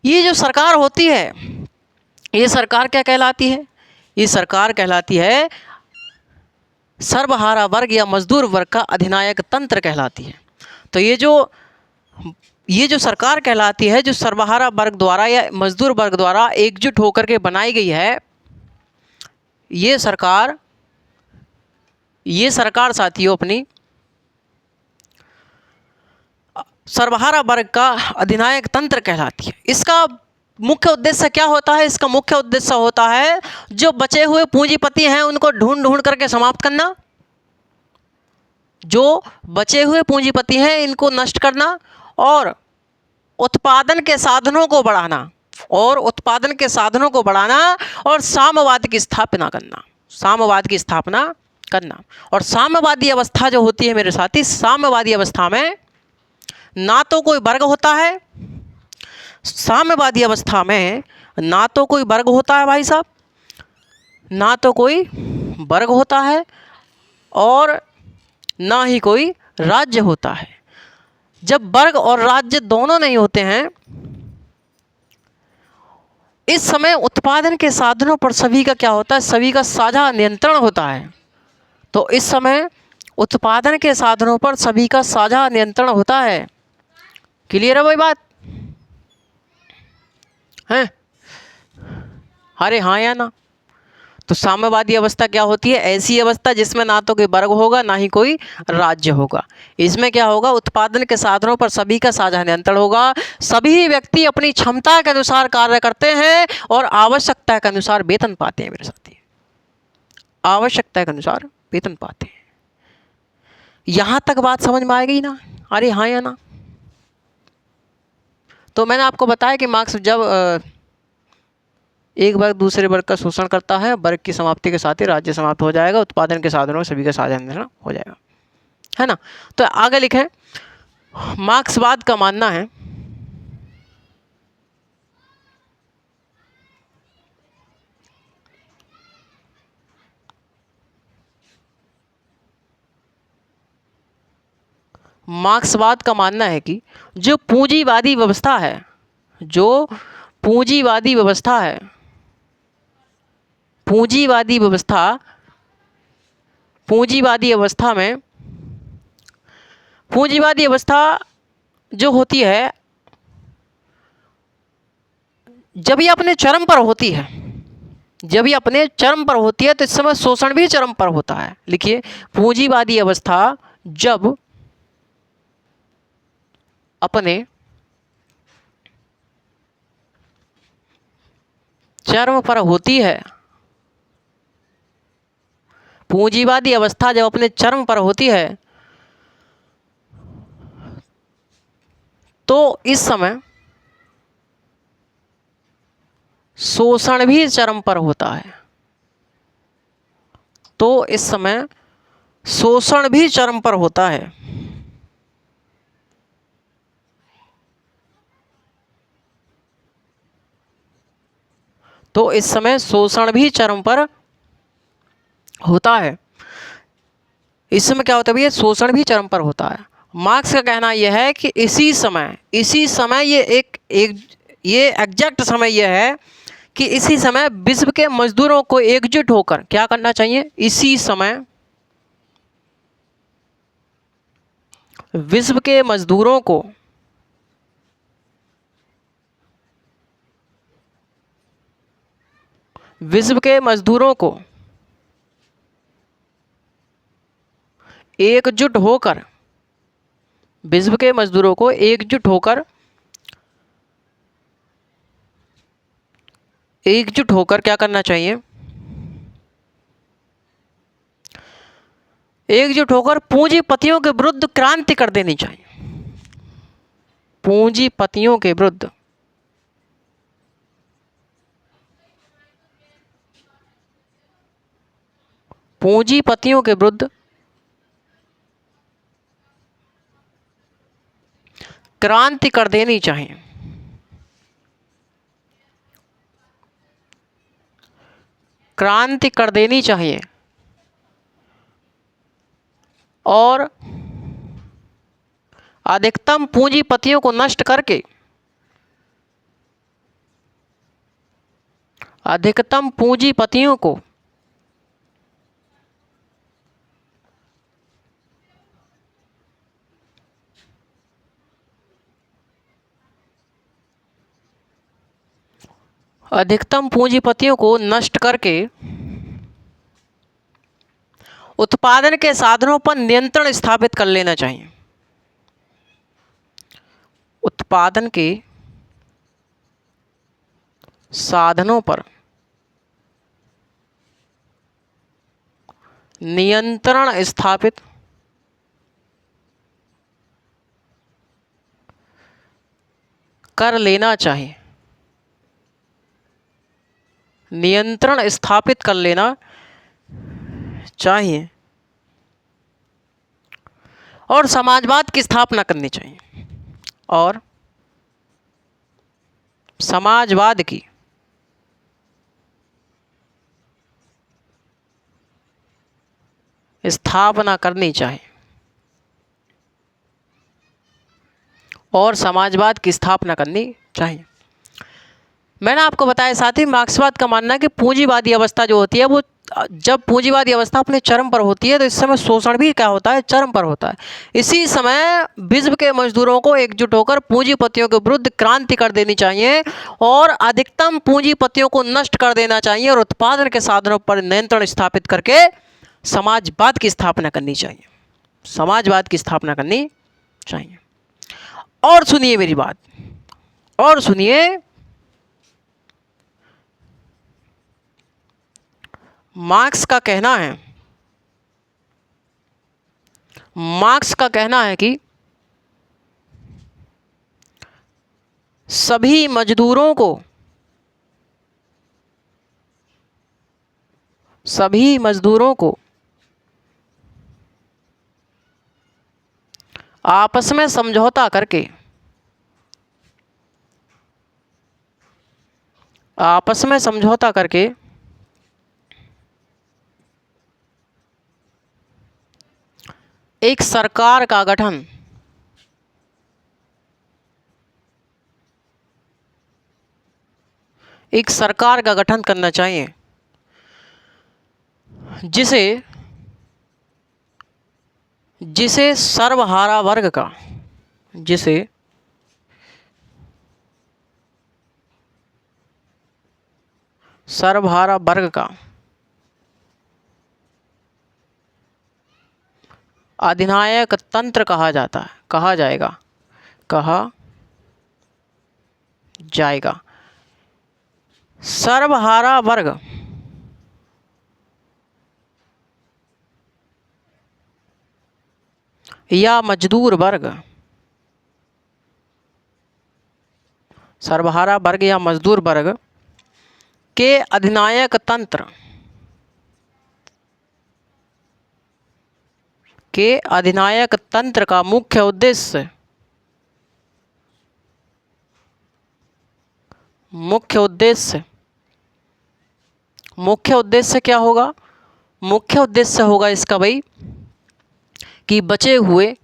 ये जो सरकार होती है, ये सरकार क्या कहलाती है, ये सरकार कहलाती है सर्वहारा वर्ग या मजदूर वर्ग का अधिनायक तंत्र कहलाती है। तो ये जो सरकार कहलाती है, जो सर्वहारा वर्ग द्वारा या मजदूर वर्ग द्वारा एकजुट होकर के बनाई गई है, ये सरकार साथियों अपनी सर्वहारा वर्ग का अधिनायक तंत्र कहलाती है। इसका मुख्य उद्देश्य क्या होता है, इसका मुख्य उद्देश्य होता है जो बचे हुए पूंजीपति हैं उनको ढूंढ ढूंढ करके समाप्त करना, जो बचे हुए पूंजीपति हैं इनको नष्ट करना, और उत्पादन के साधनों को बढ़ाना, और साम्यवाद की स्थापना करना। और साम्यवादी अवस्था जो होती है मेरे साथी, साम्यवादी अवस्था में ना तो कोई वर्ग होता है, साम्यवादी अवस्था में ना तो कोई वर्ग होता है भाई साहब, ना तो कोई वर्ग होता है और ना ही कोई राज्य होता है। जब वर्ग और राज्य दोनों नहीं होते हैं, इस समय उत्पादन के साधनों पर सभी का क्या होता है, सभी का साझा नियंत्रण होता है। तो इस समय उत्पादन के साधनों पर सभी का साझा नियंत्रण होता है। क्लियर है भाई बात है? अरे हाँ या ना? तो साम्यवादी अवस्था क्या होती है, ऐसी अवस्था जिसमें ना तो कोई वर्ग होगा ना ही कोई राज्य होगा। इसमें क्या होगा, उत्पादन के साधनों पर सभी का साझा नियंत्रण होगा, सभी व्यक्ति अपनी क्षमता के अनुसार कार्य करते हैं और आवश्यकता के अनुसार वेतन पाते हैं मेरे साथी, आवश्यकता के अनुसार वेतन पाते हैं। यहां तक बात समझ में आ गई ना? अरे हाँ या ना? तो मैंने आपको बताया कि मार्क्स जब एक वर्ग दूसरे वर्ग का शोषण करता है, वर्ग की समाप्ति के साथ ही राज्य समाप्त हो जाएगा, उत्पादन के साधनों सभी का साझा नियंत्रण हो जाएगा, है ना? तो आगे लिखें, मार्क्सवाद का मानना है मार्क्सवाद का मानना है कि जो पूंजीवादी व्यवस्था है, जो पूंजीवादी व्यवस्था है, पूंजीवादी अवस्था जो होती है, जब ये अपने चरम पर होती है, तो इस समय शोषण भी चरम पर होता है। लिखिए, पूंजीवादी अवस्था जब अपने चरम पर होती है, पूंजीवादी अवस्था जब अपने चरम पर होती है, तो इस समय शोषण भी चरम पर होता है, तो इस समय शोषण भी चरम पर होता है। तो इस समय शोषण भी चरम पर होता है। इस समय क्या होता है भैया, शोषण भी चरम पर होता है। मार्क्स का कहना यह है कि इसी समय ये एग्जैक्ट समय यह है कि इसी समय विश्व के मजदूरों को एकजुट होकर क्या करना चाहिए, इसी समय विश्व के मजदूरों को एकजुट होकर क्या करना चाहिए, एकजुट होकर पूंजीपतियों के विरुद्ध क्रांति कर देनी चाहिए, पूंजीपतियों के विरुद्ध पूंजीपतियों के विरुद्ध क्रांति कर देनी चाहिए। क्रांति कर देनी चाहिए और अधिकतम पूंजीपतियों को नष्ट करके अधिकतम पूंजीपतियों को अधिकतम पूंजीपतियों को नष्ट करके उत्पादन के साधनों पर नियंत्रण स्थापित कर लेना चाहिए। उत्पादन के साधनों पर नियंत्रण स्थापित कर लेना चाहिए। नियंत्रण स्थापित कर लेना चाहिए और समाजवाद की स्थापना करनी चाहिए। और समाजवाद की स्थापना करनी चाहिए। और समाजवाद की स्थापना करनी चाहिए। मैंने आपको बताया साथ ही मार्क्सवाद का मानना है कि पूंजीवादी अवस्था जो होती है वो जब पूंजीवादी अवस्था अपने चरम पर होती है तो इस समय शोषण भी क्या होता है, चरम पर होता है। इसी समय विश्व के मजदूरों को एकजुट होकर पूंजीपतियों के विरुद्ध क्रांति कर देनी चाहिए और अधिकतम पूंजीपतियों को नष्ट कर देना चाहिए और उत्पादन के साधनों पर नियंत्रण स्थापित करके समाजवाद की स्थापना करनी चाहिए। समाजवाद की स्थापना करनी चाहिए। और सुनिए मेरी बात, और सुनिए, मार्क्स का कहना है, मार्क्स का कहना है कि सभी मजदूरों को आपस में समझौता करके एक सरकार का गठन करना चाहिए जिसे सर्वहारा वर्ग का अधिनायक तंत्र कहा जाएगा। सर्वहारा वर्ग या मजदूर वर्ग, सर्वहारा वर्ग या मजदूर वर्ग के अधिनायक तंत्र का मुख्य उद्देश्य क्या होगा? मुख्य उद्देश्य होगा इसका भाई कि बचे हुए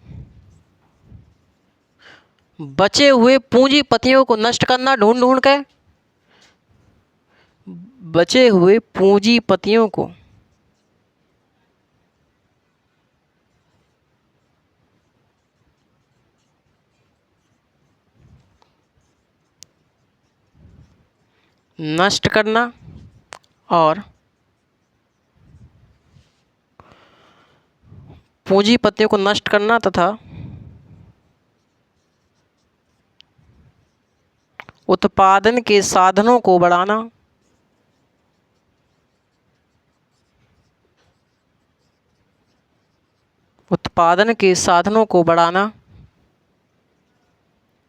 पूंजीपतियों को नष्ट करना, ढूंढ के बचे हुए पूंजीपतियों को नष्ट करना और पूंजीपतियों को नष्ट करना तथा उत्पादन के साधनों को बढ़ाना,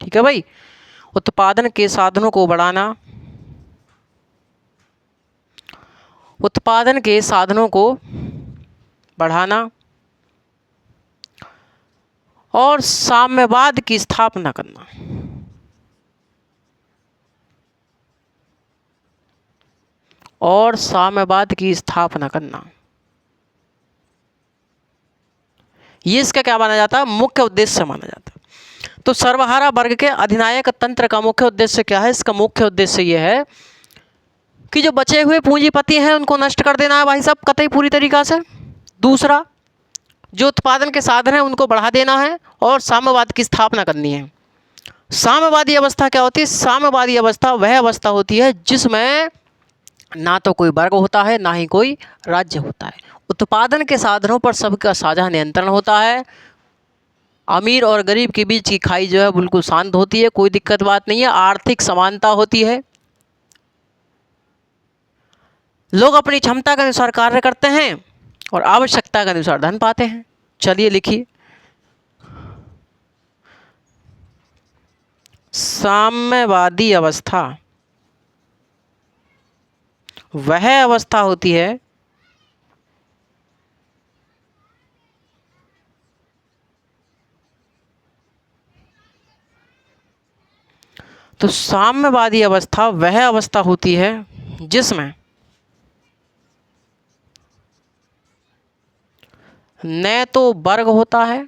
ठीक है भाई, उत्पादन के साधनों को बढ़ाना, उत्पादन के साधनों को बढ़ाना और साम्यवाद की स्थापना करना। और साम्यवाद की स्थापना करना, ये इसका क्या माना जाता है? मुख्य उद्देश्य माना जाता है। तो सर्वहारा वर्ग के अधिनायक तंत्र का मुख्य उद्देश्य क्या है? इसका मुख्य उद्देश्य ये है कि जो बचे हुए पूंजीपति हैं उनको नष्ट कर देना है भाई साहब, कतई पूरी तरीक़ा से। दूसरा, जो उत्पादन के साधन हैं उनको बढ़ा देना है और साम्यवाद की स्थापना करनी है। साम्यवादी अवस्था क्या होती है? साम्यवादी अवस्था वह अवस्था होती है जिसमें ना तो कोई वर्ग होता है ना ही कोई राज्य होता है। उत्पादन के साधनों पर सबका साझा नियंत्रण होता है। अमीर और गरीब के बीच की खाई जो है बिल्कुल शांत होती है, कोई दिक्कत बात नहीं है। आर्थिक समानता होती है। लोग अपनी क्षमता के अनुसार कार्य करते हैं और आवश्यकता के अनुसार धन पाते हैं। चलिए लिखिए, साम्यवादी अवस्था वह अवस्था होती है तो साम्यवादी अवस्था वह अवस्था होती है जिसमें न तो वर्ग होता है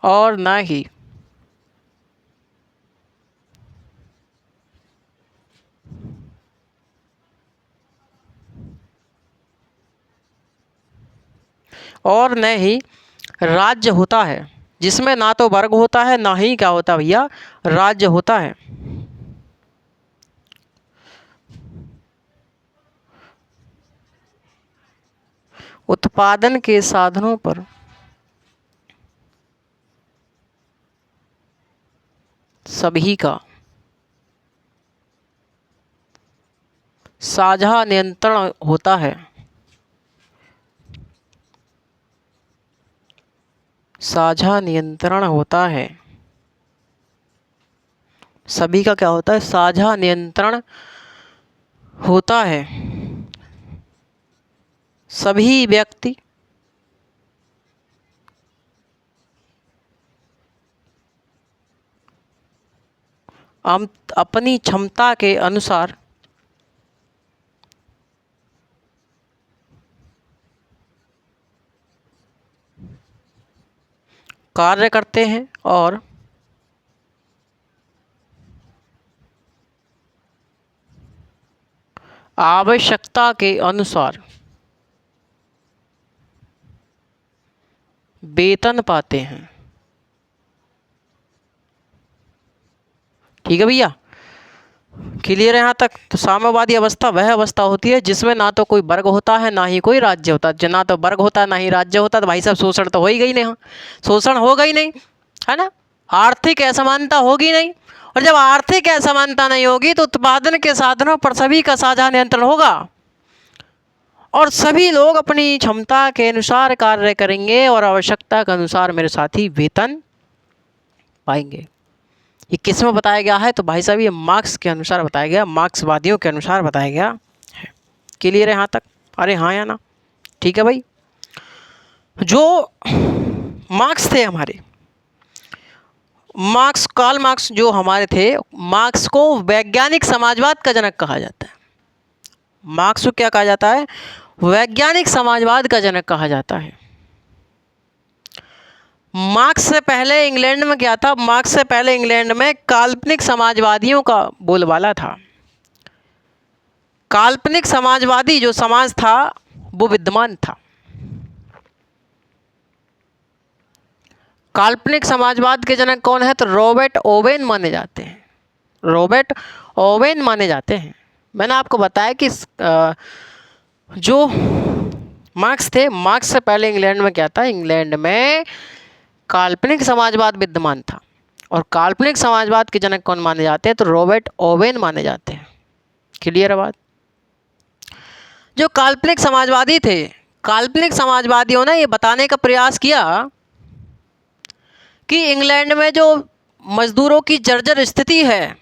और न ही राज्य होता है, जिसमें ना तो वर्ग होता है ना ही क्या होता है भैया, राज्य होता है। उत्पादन के साधनों पर सभी का साझा नियंत्रण होता है। साझा नियंत्रण होता है। सभी का क्या होता है? साझा नियंत्रण होता है। सभी व्यक्ति अपनी क्षमता के अनुसार कार्य करते हैं और आवश्यकता के अनुसार वेतन पाते हैं। ठीक है भैया, क्लियर है यहाँ तक? तो साम्यवादी अवस्था वह अवस्था होती है जिसमें ना तो कोई वर्ग होता है ना ही कोई राज्य होता है। ना तो वर्ग होता है ना ही राज्य होता है, तो भाई साहब शोषण तो हो ही गई नहीं। हाँ, शोषण होगा ही नहीं, है ना। आर्थिक असमानता होगी नहीं, और जब आर्थिक असमानता नहीं होगी तो उत्पादन के साधनों पर सभी का साझा नियंत्रण होगा और सभी लोग अपनी क्षमता के अनुसार कार्य करेंगे और आवश्यकता के अनुसार मेरे साथी वेतन पाएंगे। ये किस में बताया गया है? तो भाई साहब ये मार्क्स के अनुसार बताया गया, मार्क्सवादियों के अनुसार बताया गया है। क्लियर है यहाँ तक? अरे हाँ या ना? ठीक है भाई। जो मार्क्स थे हमारे, कार्ल मार्क्स जो हमारे थे, मार्क्स को वैज्ञानिक समाजवाद का जनक कहा जाता है। मार्क्स को क्या कहा जाता है? वैज्ञानिक समाजवाद का जनक कहा जाता है। मार्क्स से पहले इंग्लैंड में क्या था? मार्क्स से पहले इंग्लैंड में काल्पनिक समाजवादियों का बोलबाला था। काल्पनिक समाजवादी जो समाज था वो विद्यमान था। काल्पनिक समाजवाद के जनक कौन है? तो रॉबर्ट ओवेन माने जाते हैं। रॉबर्ट ओवेन माने जाते हैं। मैंने आपको बताया कि जो मार्क्स थे, मार्क्स से पहले इंग्लैंड में क्या था? इंग्लैंड में काल्पनिक समाजवाद विद्यमान था और काल्पनिक समाजवाद के जनक कौन माने जाते हैं? तो रॉबर्ट ओवेन माने जाते हैं। क्लियर है बात? जो काल्पनिक समाजवादी थे, काल्पनिक समाजवादियों ने ये बताने का प्रयास किया कि इंग्लैंड में जो मजदूरों की जर्जर स्थिति है,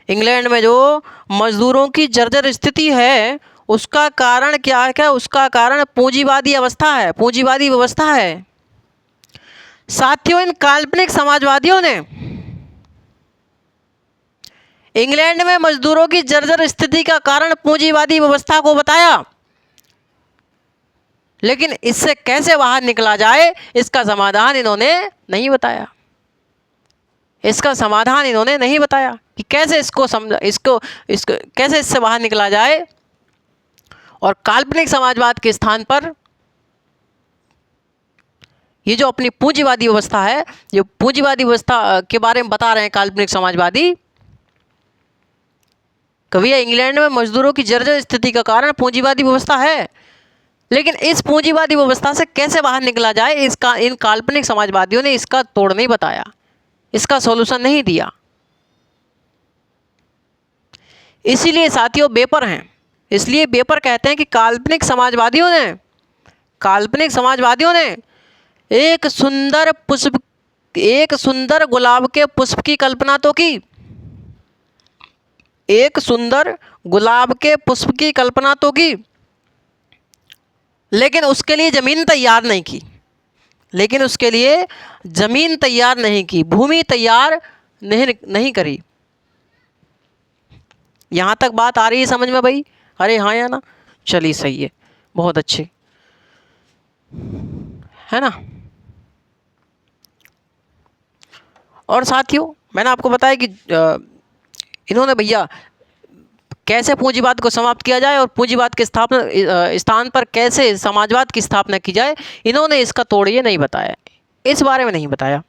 इंग्लैंड में जो मजदूरों की जर्जर स्थिति है उसका कारण क्या है? क्या उसका कारण पूंजीवादी अवस्था है, पूंजीवादी व्यवस्था है। साथियों, इन काल्पनिक समाजवादियों ने इंग्लैंड में मजदूरों की जर्जर स्थिति का कारण पूंजीवादी व्यवस्था को बताया, लेकिन इससे कैसे बाहर निकला जाए इसका समाधान इन्होंने नहीं बताया। इसका समाधान इन्होंने नहीं बताया कि कैसे इसको समझा, इसको कैसे इससे बाहर निकला जाए। और काल्पनिक समाजवाद के स्थान पर ये जो अपनी पूंजीवादी व्यवस्था है, जो पूंजीवादी व्यवस्था के बारे में बता रहे हैं काल्पनिक समाजवादी, कभी इंग्लैंड में मजदूरों की जर्जर स्थिति का कारण पूंजीवादी व्यवस्था है, लेकिन इस पूंजीवादी व्यवस्था से कैसे बाहर निकला जाए इसका इन काल्पनिक समाजवादियों ने इसका तोड़ नहीं बताया, इसका सॉल्यूशन नहीं दिया। इसीलिए साथियों बेपर हैं, इसलिए बेपर कहते हैं कि काल्पनिक समाजवादियों ने एक सुंदर गुलाब के पुष्प की कल्पना तो की, एक सुंदर गुलाब के पुष्प की कल्पना तो की, लेकिन उसके लिए ज़मीन तैयार नहीं की, भूमि तैयार नहीं करी। यहाँ तक बात आ रही है समझ में भाई? अरे हाँ या ना? चलिए सही है, बहुत अच्छे, है ना। और साथियों मैंने आपको बताया कि इन्होंने भैया कैसे पूंजीवाद को समाप्त किया जाए और पूंजीवाद के स्थान पर कैसे समाजवाद की स्थापना की जाए, इन्होंने इसका तोड़ ये नहीं बताया, इस बारे में नहीं बताया।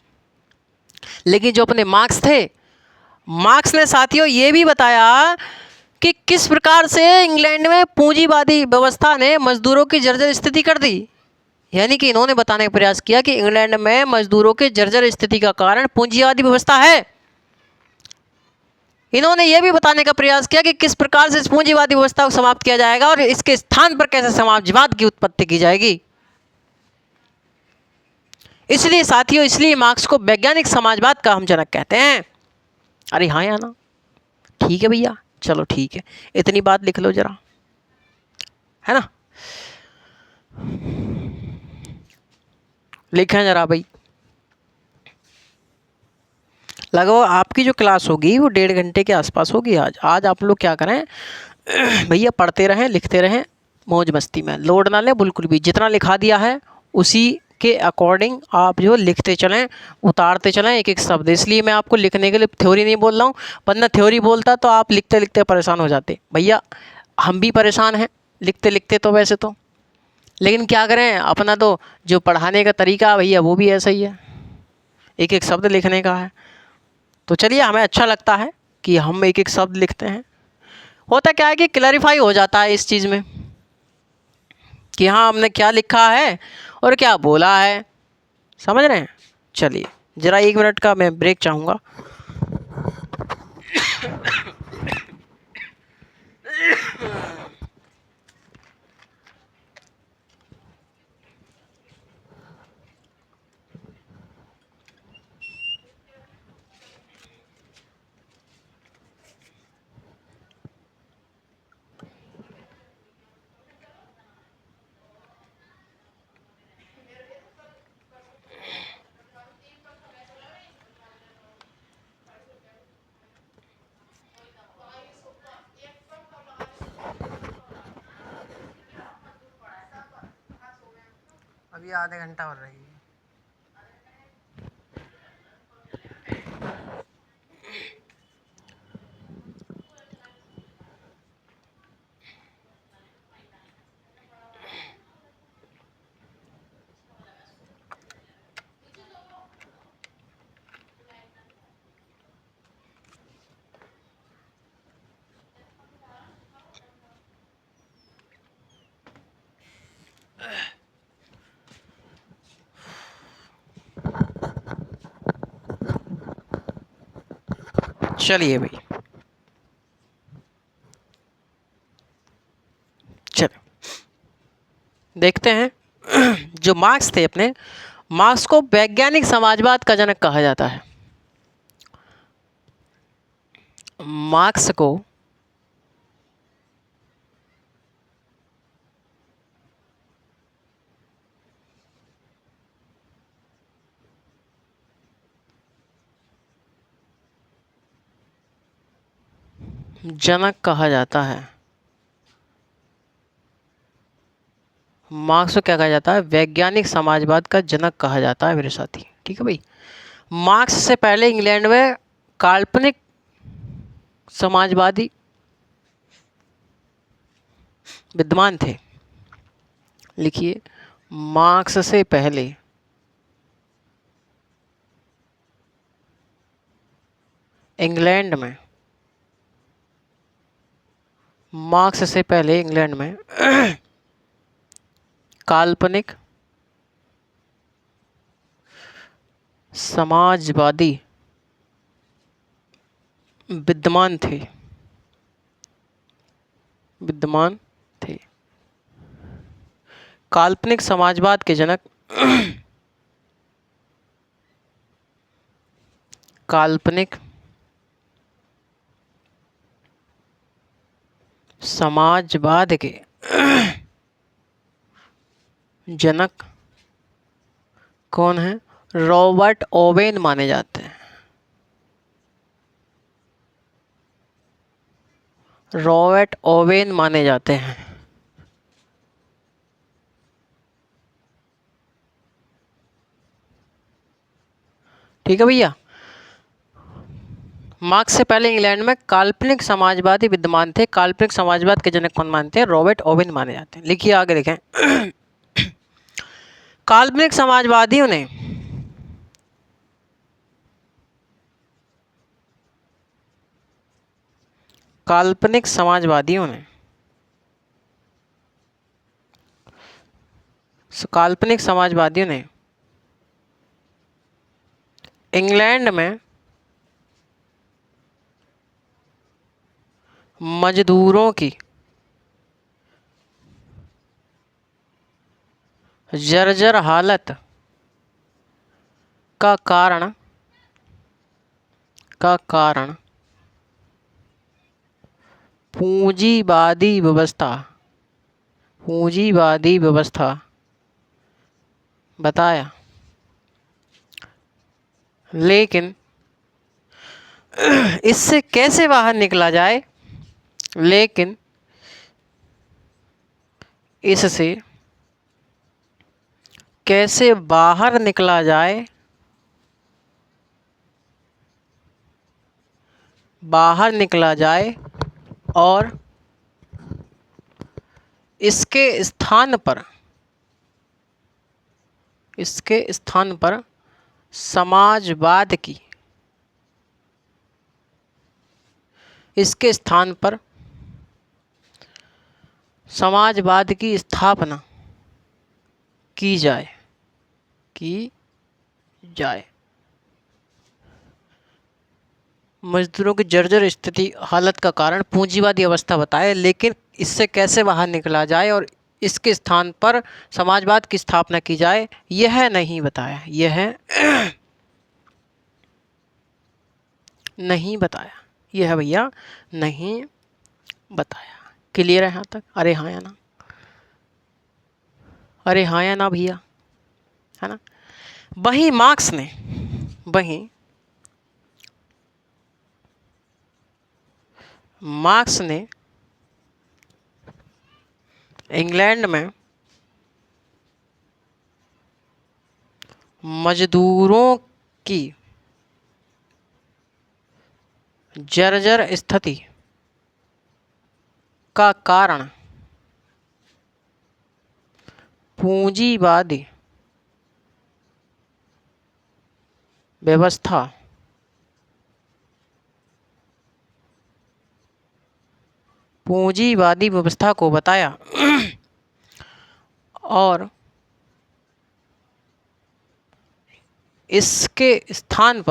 लेकिन जो अपने मार्क्स ने साथियों ये भी बताया कि किस प्रकार से इंग्लैंड में पूंजीवादी व्यवस्था ने मजदूरों की जर्जर स्थिति कर दी। यानी कि इन्होंने बताने का प्रयास किया कि इंग्लैंड में मजदूरों के जर्जर स्थिति का कारण पूंजीवादी व्यवस्था है। इन्होंने यह भी बताने का प्रयास किया कि किस प्रकार से इस पूंजीवादी व्यवस्था को समाप्त किया जाएगा और इसके स्थान पर कैसे समाजवाद की उत्पत्ति की जाएगी। इसलिए साथियों, इसलिए मार्क्स को वैज्ञानिक समाजवाद का हम जनक कहते हैं। अरे हाँ या ना? ठीक है भैया, चलो ठीक है, इतनी बात लिख लो जरा, है ना। लिखें जरा भाई। लगभग आपकी जो क्लास होगी वो 1.5 घंटे के आसपास होगी। आज आप लोग क्या करें भैया, पढ़ते रहें, लिखते रहें, मौज मस्ती में, लोड ना लें बिल्कुल भी। जितना लिखा दिया है उसी के अकॉर्डिंग आप जो लिखते चलें, उतारते चलें एक एक शब्द। इसलिए मैं आपको लिखने के लिए थ्योरी नहीं बोल रहा हूँ, वरना थ्योरी बोलता तो आप लिखते लिखते परेशान हो जाते। भैया हम भी परेशान हैं लिखते लिखते तो वैसे तो, लेकिन क्या करें, अपना तो जो पढ़ाने का तरीका भैया वो भी ऐसा ही है, एक एक शब्द लिखने का है। तो चलिए, हमें अच्छा लगता है कि हम एक एक शब्द लिखते हैं। होता क्या है कि क्लैरिफाई हो जाता है इस चीज़ में कि हाँ हमने क्या लिखा है और क्या बोला है, समझ रहे हैं। चलिए ज़रा 1 मिनट का मैं ब्रेक चाहूँगा। अभी आधे घंटा और रही है। चलिए भाई, चलो देखते हैं। जो मार्क्स थे, अपने मार्क्स को वैज्ञानिक समाजवाद का जनक कहा जाता है। मार्क्स को जनक कहा जाता है। मार्क्स को क्या कहा जाता है? वैज्ञानिक समाजवाद का जनक कहा जाता है मेरे साथी। ठीक है भाई। मार्क्स से पहले इंग्लैंड में काल्पनिक समाजवादी विद्यमान थे। लिखिए, मार्क्स से पहले इंग्लैंड में, मार्क्स से पहले इंग्लैंड में काल्पनिक समाजवादी विद्यमान थे, विद्यमान थे। काल्पनिक समाजवाद के जनक काल्पनिक समाजवाद के जनक कौन है? रॉबर्ट ओवेन माने जाते हैं। रॉबर्ट ओवेन माने जाते हैं। ठीक है भैया। मार्क्स से पहले इंग्लैंड में काल्पनिक समाजवादी विद्यमान थे। काल्पनिक समाजवाद के जनक कौन मानते हैं? रॉबर्ट ओवेन माने जाते हैं। लिखिए आगे देखें। काल्पनिक समाजवादियों ने काल्पनिक समाजवादियों ने काल्पनिक समाजवादियों ने इंग्लैंड में मजदूरों की जर्जर हालत का कारण पूंजीवादी व्यवस्था बताया। लेकिन इससे कैसे बाहर निकला जाए? लेकिन इससे कैसे बाहर निकला जाए? बाहर निकला जाए और इसके स्थान पर समाजवाद की स्थापना की जाए। मजदूरों की जर्जर स्थिति हालत का कारण पूंजीवादी अवस्था बताए, लेकिन इससे कैसे बाहर निकला जाए और इसके स्थान पर समाजवाद की स्थापना की जाए, यह नहीं बताया। यह भैया नहीं बताया। क्लियर है यहाँ तक? अरे हाँ या ना? अरे हाँ या ना भैया? है ना? वही मार्क्स ने इंग्लैंड में मजदूरों की जर्जर स्थिति का कारण पूंजीवादी व्यवस्था को बताया और इसके स्थान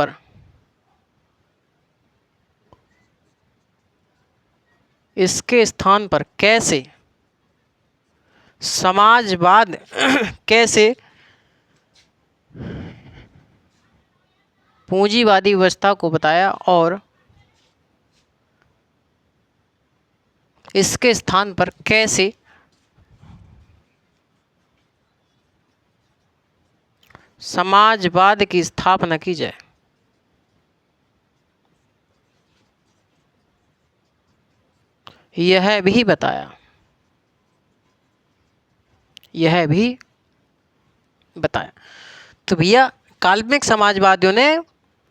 पर कैसे समाजवाद कैसे पूंजीवादी व्यवस्था को बताया और इसके स्थान पर कैसे समाजवाद की स्थापना की जाए। यह भी बताया, यह भी बताया। तो भैया काल्पनिक समाजवादियों ने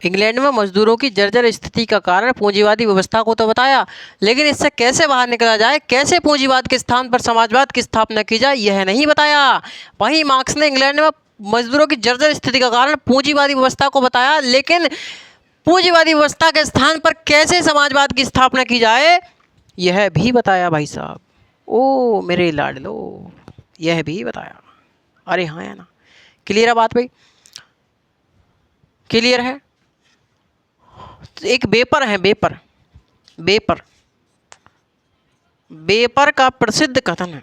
इंग्लैंड में मजदूरों की जर्जर स्थिति का कारण पूंजीवादी व्यवस्था को तो बताया, लेकिन इससे कैसे बाहर निकला जाए, कैसे पूंजीवाद के स्थान पर समाजवाद की स्थापना की जाए, यह नहीं बताया। वहीं मार्क्स ने इंग्लैंड में मजदूरों की जर्जर स्थिति का कारण पूंजीवादी व्यवस्था को बताया, लेकिन पूंजीवादी व्यवस्था के स्थान पर कैसे समाजवाद की स्थापना की जाए, यह भी बताया भाई साहब। ओ मेरे लाडलो, यह भी बताया। अरे हाँ है ना, क्लियर है बात भाई, क्लियर है। एक बेपर है, बेपर, बेपर, बेपर का प्रसिद्ध कथन है,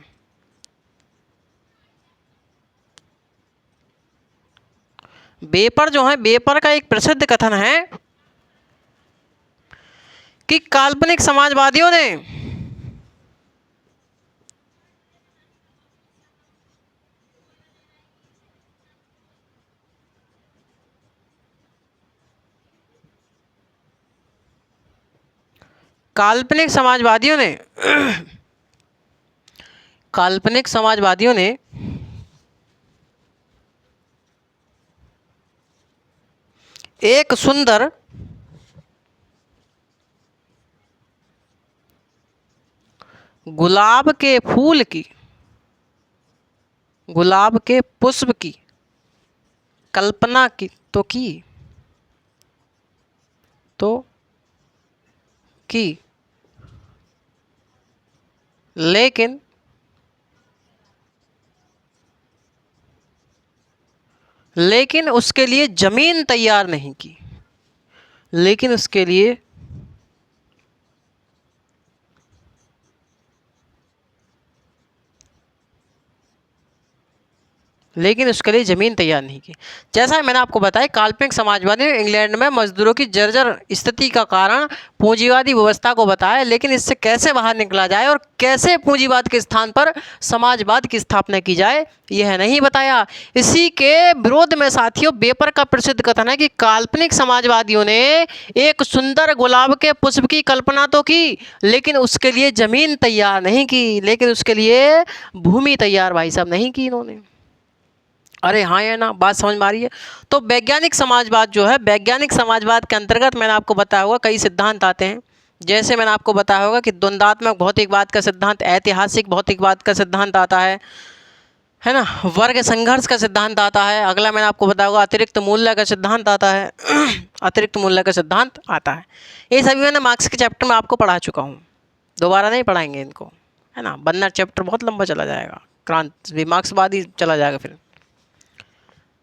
बेपर जो है, बेपर का एक प्रसिद्ध कथन है कि काल्पनिक समाजवादियों ने काल्पनिक समाजवादियों ने काल्पनिक समाजवादियों ने एक सुंदर गुलाब के फूल की, गुलाब के पुष्प की कल्पना की तो की, तो की, लेकिन लेकिन उसके लिए जमीन तैयार नहीं की, लेकिन उसके लिए लेकिन उसके लिए ज़मीन तैयार नहीं की। जैसा मैंने आपको बताया, काल्पनिक समाजवादी ने इंग्लैंड में मजदूरों की जर्जर स्थिति का कारण पूंजीवादी व्यवस्था को बताया, लेकिन इससे कैसे बाहर निकला जाए और कैसे पूंजीवाद के स्थान पर समाजवाद की स्थापना की जाए, यह नहीं बताया। इसी के विरोध में साथियों बेपर का प्रसिद्ध कथन है कि काल्पनिक समाजवादियों ने एक सुंदर गुलाब के पुष्प की कल्पना तो की, लेकिन उसके लिए ज़मीन तैयार नहीं की, लेकिन उसके लिए भूमि तैयार भाई साहब नहीं की इन्होंने। अरे हाँ या ना, बात समझ में आ रही है। तो वैज्ञानिक समाजवाद जो है, वैज्ञानिक समाजवाद के अंतर्गत मैंने आपको बताया होगा कई सिद्धांत आते हैं। जैसे मैंने आपको बताया होगा कि द्वंद्वात्मक भौतिकवाद का सिद्धांत, ऐतिहासिक भौतिकवाद का सिद्धांत आता है ना, वर्ग संघर्ष का सिद्धांत आता है। अगला मैंने आपको बताया होगा अतिरिक्त मूल्य का सिद्धांत आता है अतिरिक्त मूल्य का सिद्धांत आता है। ये सभी मैंने मार्क्स के चैप्टर में आपको पढ़ा चुका हूँ, दोबारा नहीं पढ़ाएंगे इनको, है ना, वरना चैप्टर बहुत लंबा चला जाएगा, क्रांति भी मार्क्सवादी चला जाएगा फिर।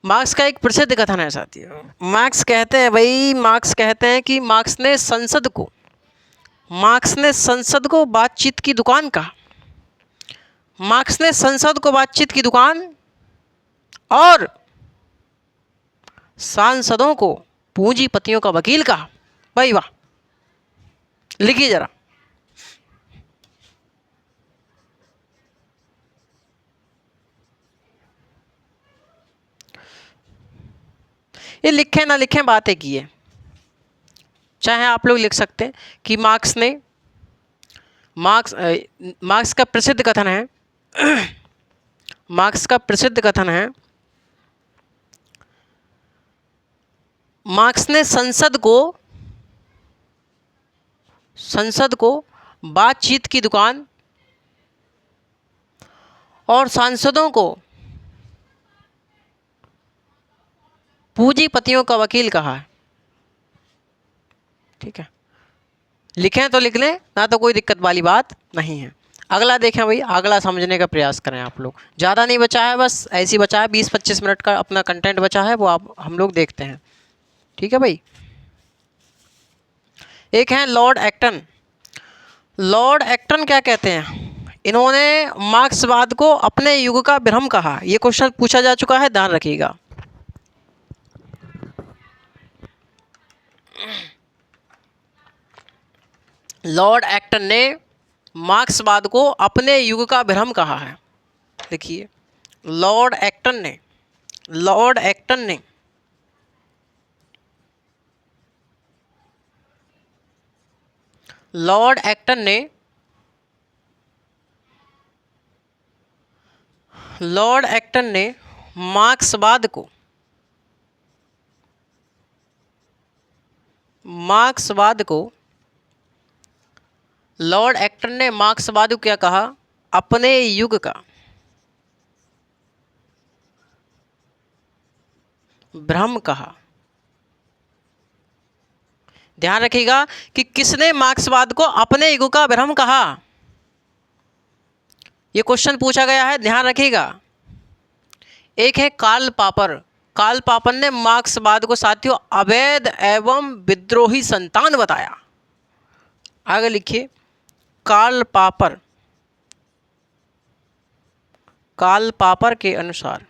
मार्क्स का एक प्रसिद्ध कथन है साथियों, मार्क्स कहते हैं भाई, मार्क्स कहते हैं कि मार्क्स ने संसद को बातचीत की दुकान कहा। मार्क्स ने संसद को बातचीत की दुकान और सांसदों को पूंजीपतियों का वकील कहा। भाई वाह, लिखिए जरा। ये लिखें ना लिखें, बातें की है, चाहे आप लोग लिख सकते हैं कि मार्क्स का प्रसिद्ध कथन है मार्क्स का प्रसिद्ध कथन है, मार्क्स ने संसद को बातचीत की दुकान और सांसदों को पूंजीपतियों का वकील कहा है। ठीक है, लिखें तो लिख लें ना, तो कोई दिक्कत वाली बात नहीं है। अगला देखें भाई, अगला समझने का प्रयास करें आप लोग। ज़्यादा नहीं बचा है, बस ऐसी बचा है 20-25 मिनट का अपना कंटेंट बचा है, वो आप हम लोग देखते हैं। ठीक है भाई, एक है लॉर्ड एक्टन। लॉर्ड एक्टन क्या कहते हैं, इन्होंने मार्क्सवाद को अपने युग का भ्रम कहा। ये क्वेश्चन पूछा जा चुका है, ध्यान रखिएगा। लॉर्ड एक्टन ने मार्क्सवाद को अपने युग का भ्रम कहा है। देखिए, लॉर्ड एक्टन ने लॉर्ड एक्टन ने लॉर्ड एक्टन ने लॉर्ड एक्टन ने मार्क्सवाद को लॉर्ड एक्टन ने मार्क्सवाद को क्या कहा? अपने युग का भ्रम कहा। ध्यान रखिएगा कि किसने मार्क्सवाद को अपने युग का भ्रम कहा, यह क्वेश्चन पूछा गया है, ध्यान रखिएगा। एक है कार्ल पापर। कार्ल पापर ने मार्क्सवाद को साथियों अवैध एवं विद्रोही संतान बताया। आगे लिखिए, कार्ल पापर के अनुसार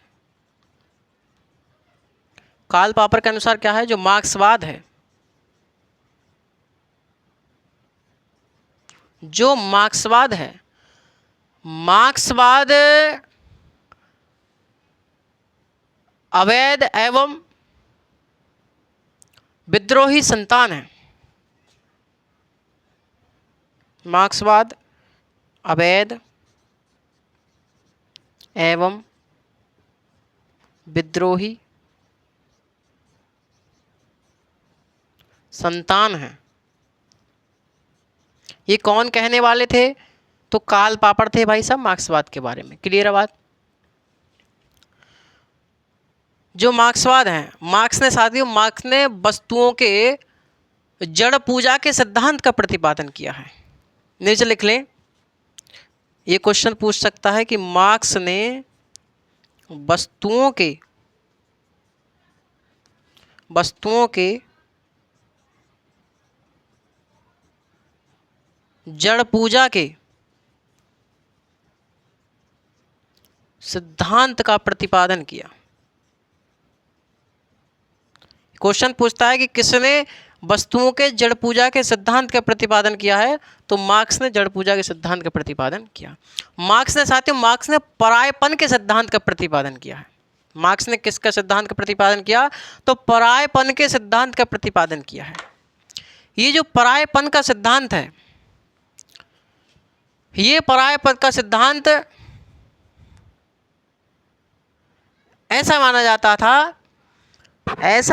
क्या है? जो मार्क्सवाद है, मार्क्सवाद अवैध एवं विद्रोही संतान है। मार्क्सवाद अवैध एवं विद्रोही संतान है। ये कौन कहने वाले थे? तो कार्ल पापर थे भाई साहब मार्क्सवाद के बारे में। क्लियर है बात? जो मार्क्सवाद है, मार्क्स ने वस्तुओं के जड़ पूजा के सिद्धांत का प्रतिपादन किया है। नीचे लिख लें, ये क्वेश्चन पूछ सकता है कि मार्क्स ने वस्तुओं के जड़ पूजा के सिद्धांत का प्रतिपादन किया। क्वेश्चन पूछता है कि किसने वस्तुओं के जड़ पूजा के सिद्धांत का प्रतिपादन किया है? तो मार्क्स ने जड़ पूजा के सिद्धांत का प्रतिपादन किया। मार्क्स ने परायपन के सिद्धांत का प्रतिपादन किया है। मार्क्स ने किसका सिद्धांत का प्रतिपादन किया? तो परायपन के सिद्धांत का प्रतिपादन किया है। ये जो परायपन का सिद्धांत है, ये परायपन का सिद्धांत ऐसा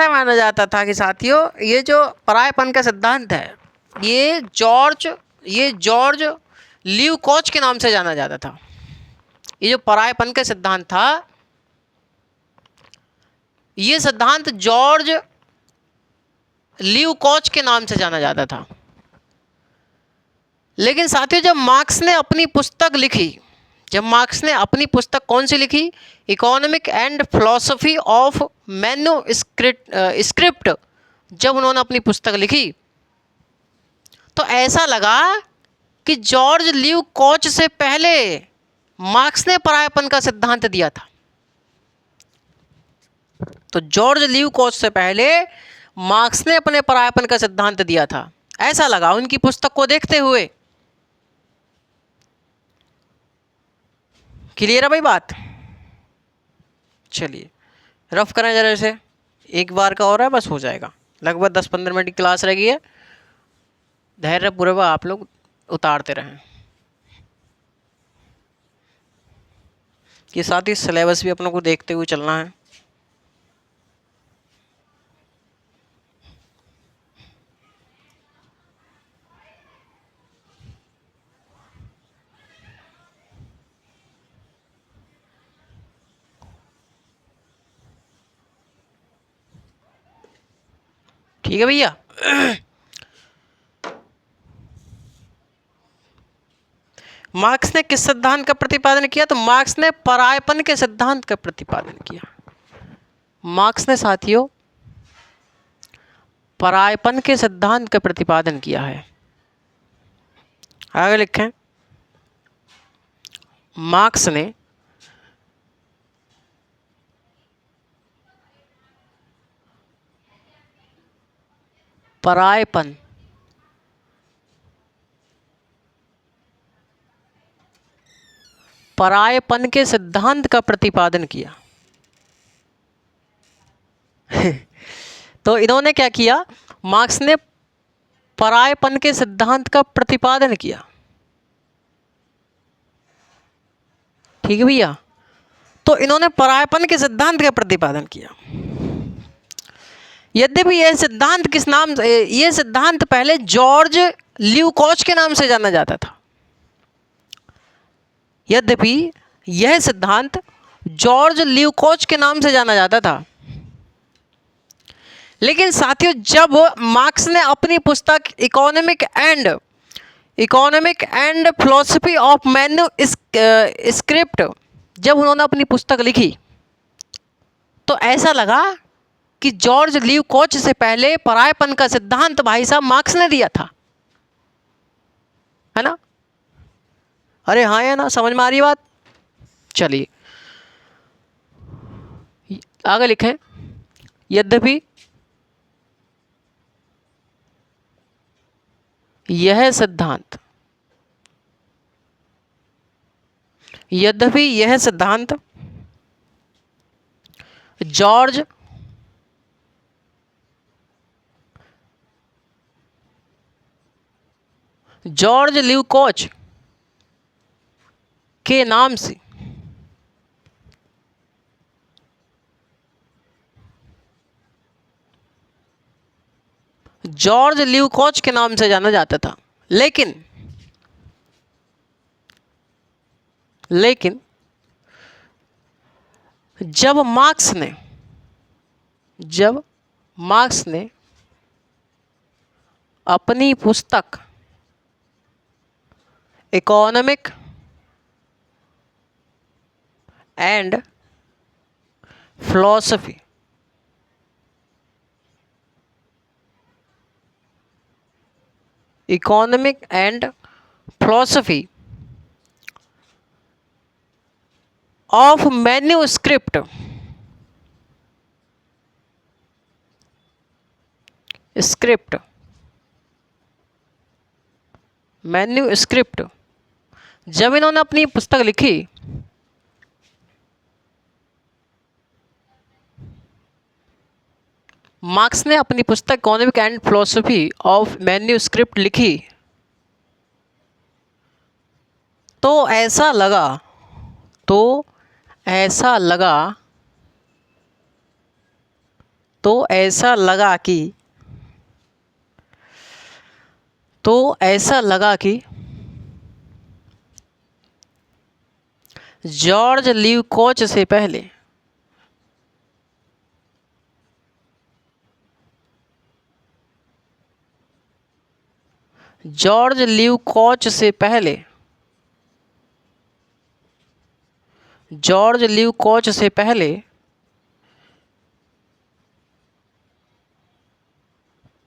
माना जाता था कि साथियों, ये जो परायपन का सिद्धांत है, ये जॉर्ज ल्यूकोच के नाम से जाना जाता था। ये जो परायपन का सिद्धांत था, ये सिद्धांत जॉर्ज ल्यूकोच के नाम से जाना जाता था। लेकिन साथियों, जब मार्क्स ने अपनी पुस्तक कौन सी लिखी? Economic and philosophy of manuscript, जब उन्होंने अपनी पुस्तक लिखी तो ऐसा लगा कि जॉर्ज ल्यूकोच से पहले मार्क्स ने परायपन का सिद्धांत दिया था। तो जॉर्ज ल्यूकोच से पहले मार्क्स ने अपने परायपन का सिद्धांत दिया था, ऐसा लगा उनकी पुस्तक को देखते हुए। क्लियर है भाई बात? चलिए रफ करें जरा से, एक बार का हो रहा है, बस हो जाएगा। लगभग 10-15 मिनट की क्लास रह गई है, धैर्य पूर्वक आप लोग उतारते रहें। ये साथ ही सिलेबस भी अपनों को देखते हुए चलना है। ठीक है भैया? मार्क्स ने किस सिद्धांत का प्रतिपादन किया? तो मार्क्स ने परायपन के सिद्धांत का प्रतिपादन किया। मार्क्स ने साथियों परायपन के सिद्धांत का प्रतिपादन किया है। आगे लिखें, मार्क्स ने परायपन परायपन के सिद्धांत का प्रतिपादन किया। तो इन्होंने क्या किया, मार्क्स ने परायपन के सिद्धांत का प्रतिपादन किया। ठीक है भैया, तो इन्होंने परायपन के सिद्धांत का प्रतिपादन किया। यद्यपि यह सिद्धांत किस नाम से, यह सिद्धांत पहले जॉर्ज ल्यूकोच के नाम से जाना जाता था। यद्यपि यह सिद्धांत जॉर्ज ल्यूकोच के नाम से जाना जाता था, लेकिन साथियों जब मार्क्स ने अपनी पुस्तक economic and philosophy of manuscript जब उन्होंने अपनी पुस्तक लिखी, तो ऐसा लगा कि जॉर्ज ल्यूकोच से पहले परायपन का सिद्धांत भाई साहब मार्क्स ने दिया था, है ना? अरे हाँ या ना, समझ में आ रही बात? चलिए आगे लिखें। यद्यपि यह सिद्धांत जॉर्ज ल्यूकोच के नाम से जाना जाता था, लेकिन जब मार्क्स ने अपनी पुस्तक economic and philosophy of manuscript जब इन्होंने अपनी पुस्तक लिखी, मार्क्स ने अपनी पुस्तक economic and philosophy of manuscript लिखी, तो ऐसा लगा कि जॉर्ज ल्यूकोच से पहले जॉर्ज ल्यूकोच से पहले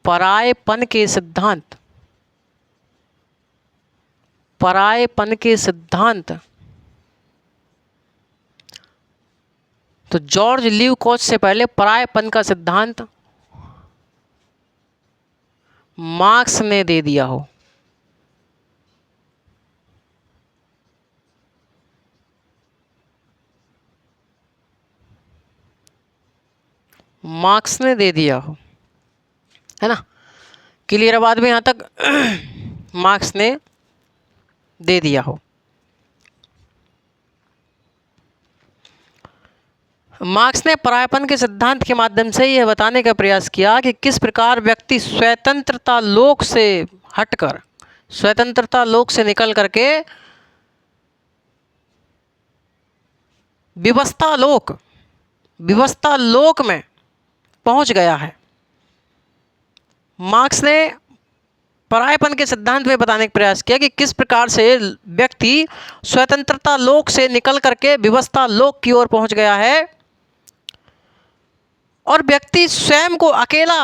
परायपन के सिद्धांत तो जॉर्ज ल्यूकोच से पहले परायपन का सिद्धांत मार्क्स ने दे दिया हो। मार्क्स ने दे दिया हो, है ना? क्लियर है बात में यहाँ तक? मार्क्स ने दे दिया हो। मार्क्स ने परायपन के सिद्धांत के माध्यम से यह बताने का प्रयास किया कि किस प्रकार व्यक्ति स्वतंत्रता लोक से निकल करके विवस्था लोक में पहुंच गया है। मार्क्स ने परायपन के सिद्धांत में बताने का प्रयास किया कि किस प्रकार से व्यक्ति स्वतंत्रता लोक से निकल करके विवस्था लोक की ओर पहुंच गया है, और व्यक्ति स्वयं को अकेला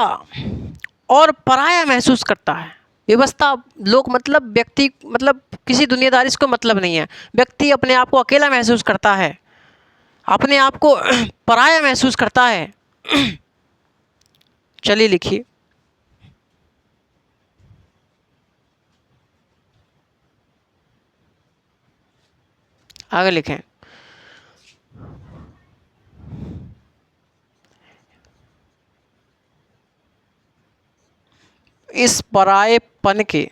और पराया महसूस करता है। विवस्था लोक मतलब व्यक्ति, मतलब किसी दुनियादारी से कोई मतलब नहीं है। व्यक्ति अपने आप को अकेला महसूस करता है, अपने आप को पराया महसूस करता है। चलिए लिखिए। आगे लिखें, इस परायेपन के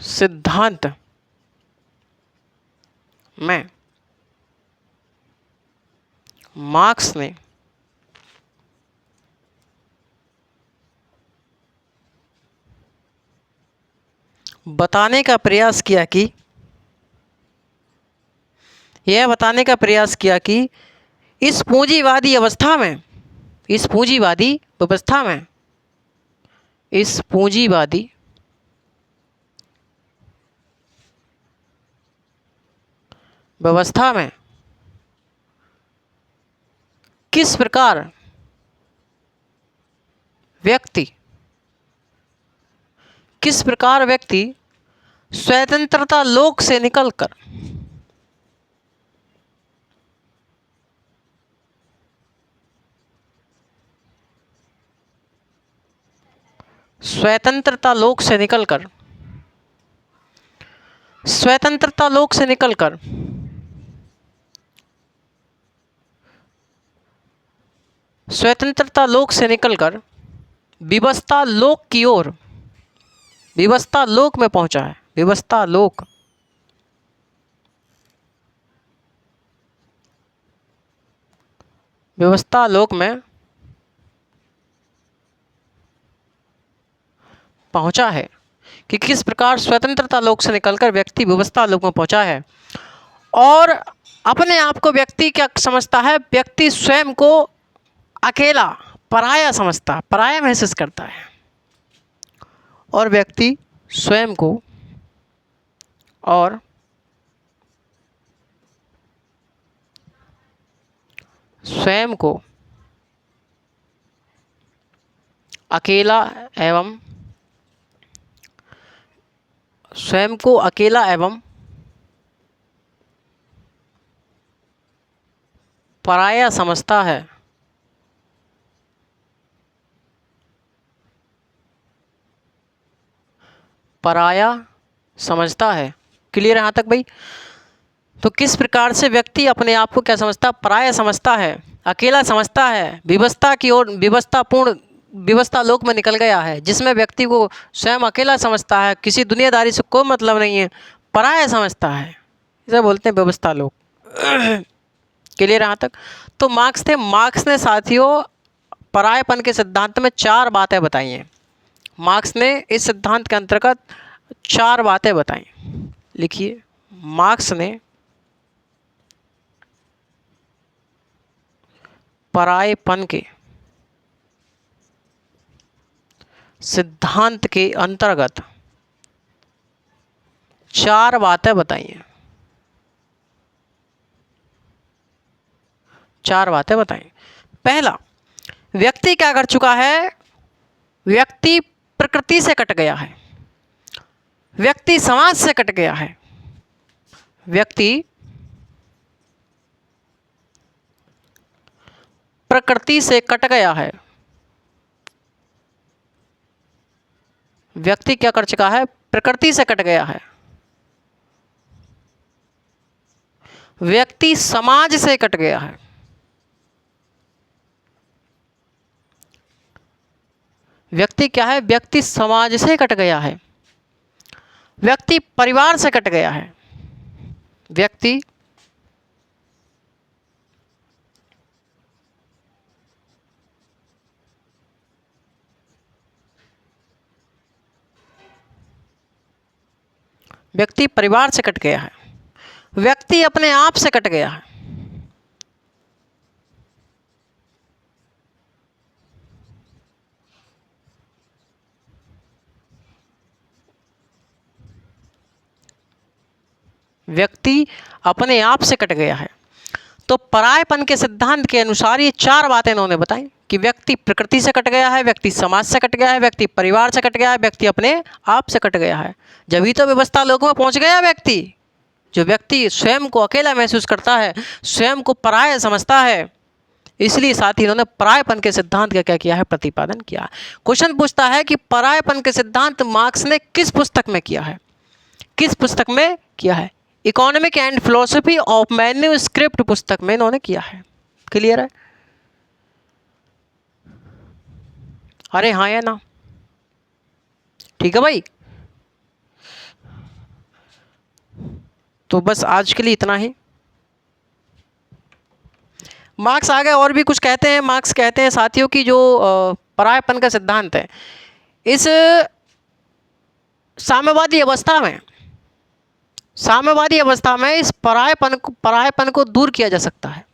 सिद्धांत में मार्क्स ने बताने का प्रयास किया कि यह बताने का प्रयास किया कि इस पूंजीवादी अवस्था में, इस पूंजीवादी व्यवस्था में, इस पूंजीवादी व्यवस्था में किस प्रकार व्यक्ति स्वतंत्रता लोक से निकलकर स्वतंत्रता लोक से निकलकर विवस्था लोक की ओर, विवस्था लोक में पहुंचा है। विवस्था लोक, व्यवस्था लोक में पहुंचा है कि किस प्रकार स्वतंत्रता लोक से निकलकर व्यक्ति व्यवस्था लोक में पहुंचा है और अपने आप को व्यक्ति क्या समझता है, व्यक्ति स्वयं को अकेला, पराया समझता, पराया महसूस करता है और व्यक्ति स्वयं को अकेला एवं पराया समझता है। पराया समझता है। क्लियर है यहाँ तक भाई? तो किस प्रकार से व्यक्ति अपने आप को क्या समझता, पराया समझता है, अकेला समझता है, विवस्था की ओर, विवस्थापूर्ण विवस्था लोक में निकल गया है, जिसमें व्यक्ति को स्वयं अकेला समझता है, किसी दुनियादारी से कोई मतलब नहीं है, पराया समझता है, इसे बोलते हैं व्यवस्था लोक। क्लियर यहाँ तक? तो मार्क्स ने साथियों परायेपन के सिद्धांत में 4 बातें बताई हैं। मार्क्स ने इस सिद्धांत के अंतर्गत 4 बातें बताई। लिखिए, मार्क्स ने परायेपन के सिद्धांत के अंतर्गत 4 बातें बताई हैं। 4 बातें बताई। पहला, व्यक्ति क्या कर चुका है? व्यक्ति प्रकृति से कट गया है, व्यक्ति समाज से कट गया है, व्यक्ति प्रकृति से कट गया है। व्यक्ति क्या कर चुका है? प्रकृति से कट गया है। व्यक्ति समाज से कट गया है। व्यक्ति क्या है? व्यक्ति समाज से कट गया है। व्यक्ति परिवार से कट गया है। व्यक्ति परिवार से कट गया है। व्यक्ति अपने आप से कट गया है। व्यक्ति अपने आप से कट गया है। तो परायेपन के सिद्धांत के अनुसार ये 4 बातें इन्होंने बताई कि व्यक्ति प्रकृति से कट गया है, व्यक्ति समाज से कट गया है, व्यक्ति परिवार से कट गया है, व्यक्ति अपने आप से कट गया है। जब ही तो व्यवस्था लोक में पहुंच गया व्यक्ति। जो व्यक्ति स्वयं को अकेला महसूस करता है, स्वयं को पराया समझता है, इसलिए साथ ही इन्होंने परायेपन के सिद्धांत का क्या किया है? प्रतिपादन किया। क्वेश्चन पूछता है कि परायेपन के सिद्धांत मार्क्स ने किस पुस्तक में किया है? किस पुस्तक में किया है? Economic and philosophy of manuscript पुस्तक में इन्होंने किया है। क्लियर है? अरे हाँ या ना? ठीक है भाई, तो बस आज के लिए इतना ही। मार्क्स आगे और भी कुछ कहते हैं। मार्क्स कहते हैं साथियों की जो परायपन का सिद्धांत है, इस साम्यवादी अवस्था में इस परायपन को दूर किया जा सकता है,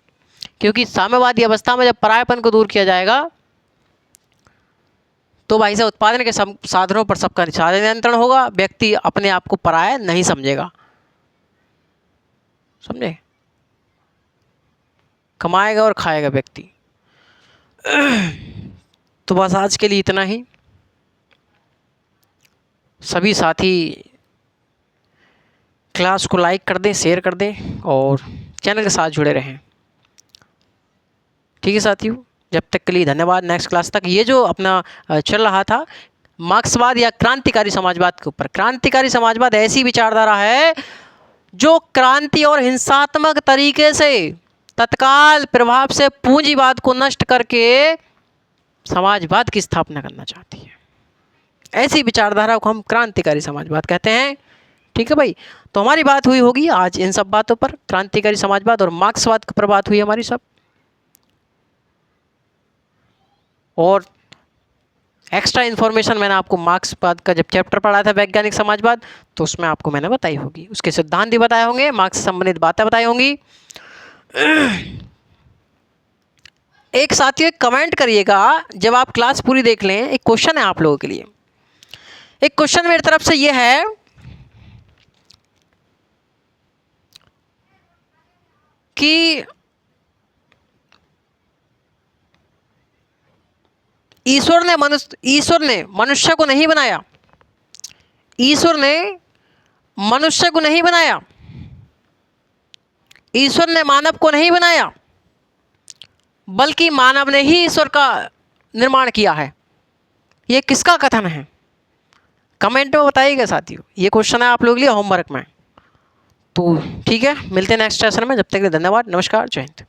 क्योंकि साम्यवादी अवस्था में जब परायपन को दूर किया जाएगा तो भाई साहब उत्पादन के साधनों पर सबका साझा नियंत्रण होगा, व्यक्ति अपने आप को पराया नहीं समझेगा। समझे? कमाएगा और खाएगा व्यक्ति। तो बस आज के लिए इतना ही। सभी साथी क्लास को लाइक कर दें, शेयर कर दें और चैनल के साथ जुड़े रहें। ठीक है साथियों, जब तक के लिए धन्यवाद। नेक्स्ट क्लास तक। ये जो अपना चल रहा था मार्क्सवाद या क्रांतिकारी समाजवाद के ऊपर। क्रांतिकारी समाजवाद ऐसी विचारधारा है जो क्रांति और हिंसात्मक तरीके से तत्काल प्रभाव से पूंजीवाद को नष्ट करके समाजवाद की स्थापना करना चाहती है। ऐसी विचारधारा को हम क्रांतिकारी समाजवाद कहते हैं। ठीक है भाई, तो हमारी बात हुई होगी आज इन सब बातों पर, क्रांतिकारी समाजवाद और मार्क्सवाद पर बात हुई हमारी सब। और एक्स्ट्रा इन्फॉर्मेशन मैंने आपको मार्क्सवाद का जब चैप्टर पढ़ा था वैज्ञानिक समाजवाद, तो उसमें आपको मैंने बताई होगी, उसके सिद्धांत भी बताए होंगे, मार्क्स से संबंधित बातें बताई होंगी। एक साथियों कमेंट करिएगा जब आप क्लास पूरी देख लें। एक क्वेश्चन है आप लोगों के लिए। एक क्वेश्चन मेरी तरफ से ये है कि ईश्वर ने मनुष्य को नहीं बनाया। ईश्वर ने मनुष्य को नहीं बनाया। ईश्वर ने मानव को नहीं बनाया, बल्कि मानव ने ही ईश्वर का निर्माण किया है। ये किसका कथन है? कमेंट में बताइएगा साथियों। ये क्वेश्चन है आप लोगों के लिए होमवर्क में। तो ठीक है, मिलते हैं नेक्स्ट सेशन में। जब तक के लिए धन्यवाद, नमस्कार, जय हिंद।